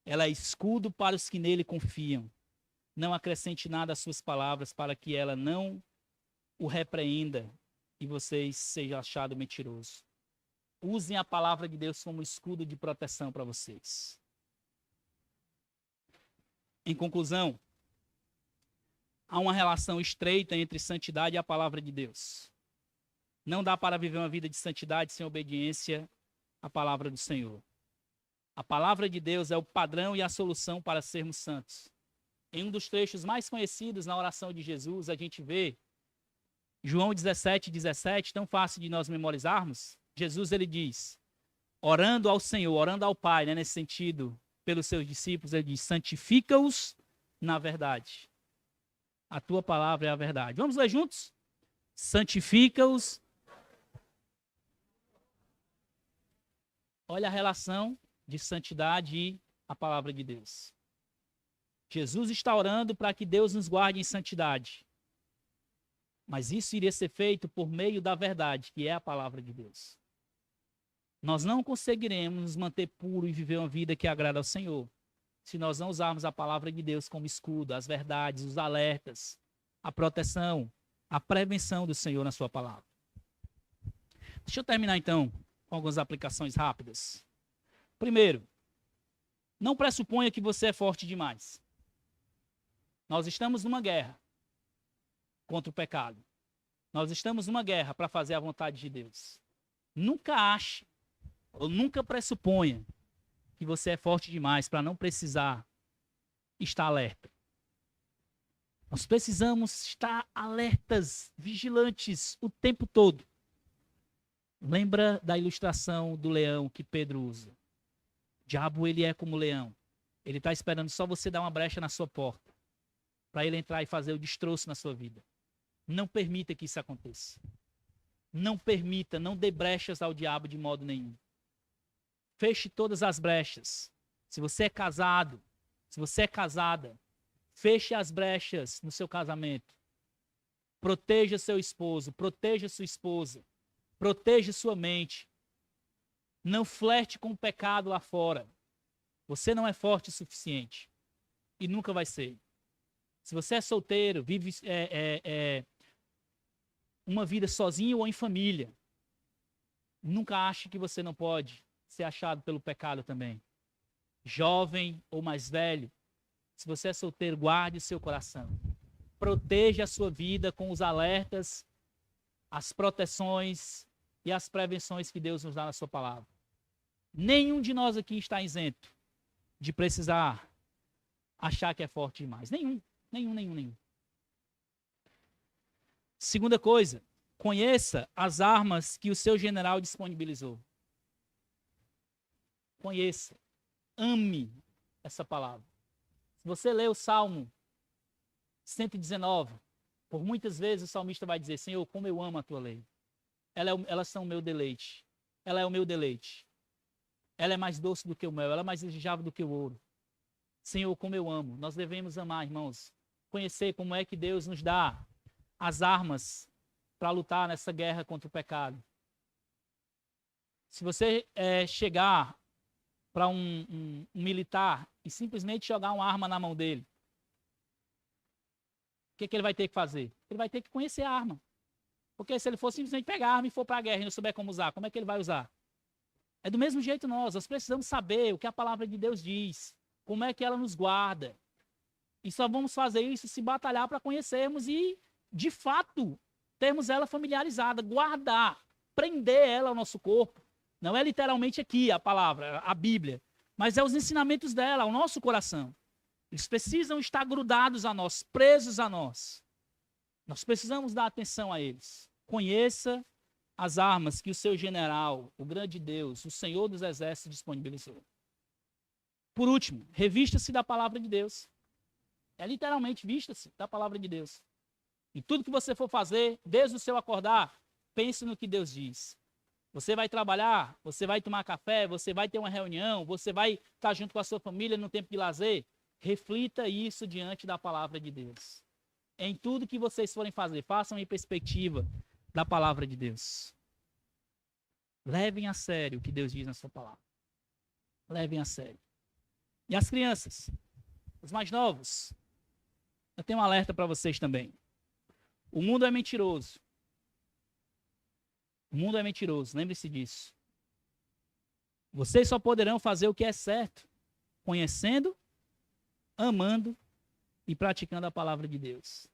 Ela é escudo para os que nele confiam. Não acrescente nada às suas palavras para que ela não o repreenda e vocês sejam achados mentirosos. Usem a palavra de Deus como escudo de proteção para vocês. Em conclusão, há uma relação estreita entre santidade e a palavra de Deus. Não dá para viver uma vida de santidade sem obediência à palavra do Senhor. A palavra de Deus é o padrão e a solução para sermos santos. Em um dos trechos mais conhecidos na oração de Jesus, a gente vê João 17:17, tão fácil de nós memorizarmos. Jesus, ele diz, orando ao Senhor, orando ao Pai, né, nesse sentido, pelos seus discípulos, ele diz: santifica-os na verdade. A tua palavra é a verdade. Vamos ler juntos? Santifica-os. Olha a relação de santidade e a palavra de Deus. Jesus está orando para que Deus nos guarde em santidade. Mas isso iria ser feito por meio da verdade, que é a palavra de Deus. Nós não conseguiremos nos manter puros e viver uma vida que agrada ao Senhor se nós não usarmos a palavra de Deus como escudo, as verdades, os alertas, a proteção, a prevenção do Senhor na sua palavra. Deixa eu terminar então com algumas aplicações rápidas. Primeiro, não pressuponha que você é forte demais. Nós estamos numa guerra contra o pecado. Nós estamos numa guerra para fazer a vontade de Deus. Nunca ache ou nunca pressuponha que você é forte demais para não precisar estar alerta. Nós precisamos estar alertas, vigilantes o tempo todo. Lembra da ilustração do leão que Pedro usa? O diabo, ele é como leão. Ele está esperando só você dar uma brecha na sua porta para ele entrar e fazer o destroço na sua vida. Não permita que isso aconteça. Não permita, não dê brechas ao diabo de modo nenhum. Feche todas as brechas. Se você é casado, se você é casada, feche as brechas no seu casamento. Proteja seu esposo, proteja sua esposa, proteja sua mente. Não flerte com o pecado lá fora. Você não é forte o suficiente e nunca vai ser. Se você é solteiro, vive uma vida sozinho ou em família, nunca ache que você não pode ser achado pelo pecado também. Jovem ou mais velho, se você é solteiro, guarde o seu coração. Proteja a sua vida com os alertas, as proteções e as prevenções que Deus nos dá na sua palavra. Nenhum de nós aqui está isento de precisar achar que é forte demais. Nenhum. Segunda coisa, conheça as armas que o seu general disponibilizou. Conheça, ame essa palavra. Se você ler o Salmo 119, por muitas vezes o salmista vai dizer: Senhor, como eu amo a tua lei. Elas são o meu deleite. Ela é o meu deleite. Ela é mais doce do que o mel, ela é mais desejável do que o ouro. Senhor, como eu amo. Nós devemos amar, irmãos. Conhecer como é que Deus nos dá as armas para lutar nessa guerra contra o pecado. Se você chegar para um militar e simplesmente jogar uma arma na mão dele, o que ele vai ter que fazer? Ele vai ter que conhecer a arma. Porque se ele for simplesmente pegar a arma e for para a guerra e não souber como usar, como é que ele vai usar? É do mesmo jeito nós precisamos saber o que a palavra de Deus diz, como é que ela nos guarda. E só vamos fazer isso se batalhar para conhecermos e, de fato, termos ela familiarizada, guardar, prender ela ao nosso corpo. Não é literalmente aqui a palavra, a Bíblia, mas é os ensinamentos dela, ao nosso coração. Eles precisam estar grudados a nós, presos a nós. Nós precisamos dar atenção a eles. Conheça as armas que o seu general, o grande Deus, o Senhor dos Exércitos disponibilizou. Por último, revista-se da palavra de Deus. É literalmente, vista-se da palavra de Deus. E tudo que você for fazer, desde o seu acordar, pense no que Deus diz. Você vai trabalhar, você vai tomar café, você vai ter uma reunião, você vai estar junto com a sua família no tempo de lazer. Reflita isso diante da palavra de Deus. Em tudo que vocês forem fazer, façam em perspectiva da palavra de Deus. Levem a sério o que Deus diz na sua palavra. Levem a sério. E as crianças, os mais novos, eu tenho um alerta para vocês também. O mundo é mentiroso. O mundo é mentiroso, lembre-se disso. Vocês só poderão fazer o que é certo, conhecendo, amando e praticando a palavra de Deus.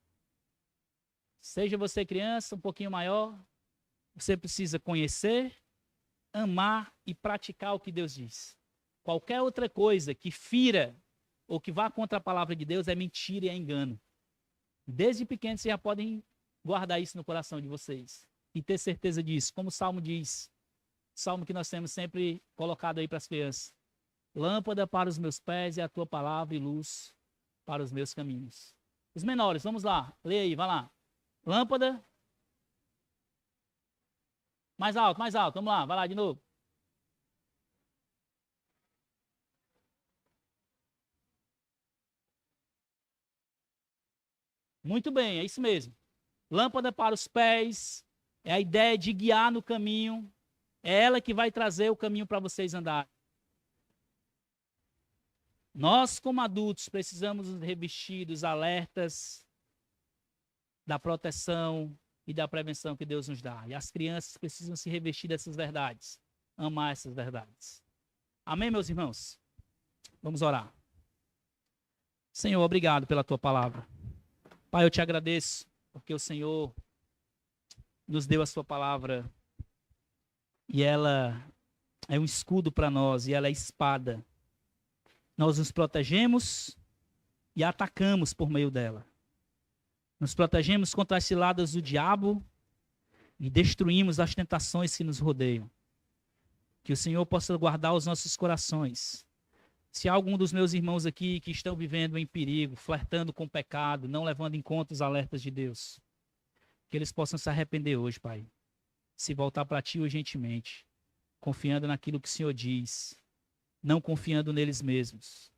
Seja você criança, um pouquinho maior, você precisa conhecer, amar e praticar o que Deus diz. Qualquer outra coisa que fira ou que vá contra a palavra de Deus é mentira e é engano. Desde pequeno vocês já podem guardar isso no coração de vocês e ter certeza disso, como o Salmo diz. O Salmo que nós temos sempre colocado aí para as crianças. Lâmpada para os meus pés é a tua palavra e luz para os meus caminhos. Os menores, vamos lá, lê aí, vai lá. Lâmpada. Mais alto, vamos lá, vai lá de novo. Muito bem, é isso mesmo. Lâmpada para os pés, é a ideia de guiar no caminho, é ela que vai trazer o caminho para vocês andarem. Nós, como adultos, precisamos nos revestir dos alertas, da proteção e da prevenção que Deus nos dá. E as crianças precisam se revestir dessas verdades, amar essas verdades. Amém, meus irmãos? Vamos orar. Senhor, obrigado pela tua palavra. Pai, eu te agradeço porque o Senhor nos deu a sua palavra e ela é um escudo para nós e ela é espada. Nós nos protegemos e atacamos por meio dela. Nos protegemos contra as ciladas do diabo e destruímos as tentações que nos rodeiam. Que o Senhor possa guardar os nossos corações. Se há algum dos meus irmãos aqui que estão vivendo em perigo, flertando com o pecado, não levando em conta os alertas de Deus, que eles possam se arrepender hoje, Pai. Se voltar para Ti urgentemente, confiando naquilo que o Senhor diz, não confiando neles mesmos,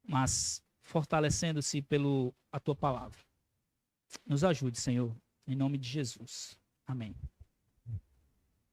mas fortalecendo-se pela Tua palavra. Nos ajude, Senhor, em nome de Jesus. Amém.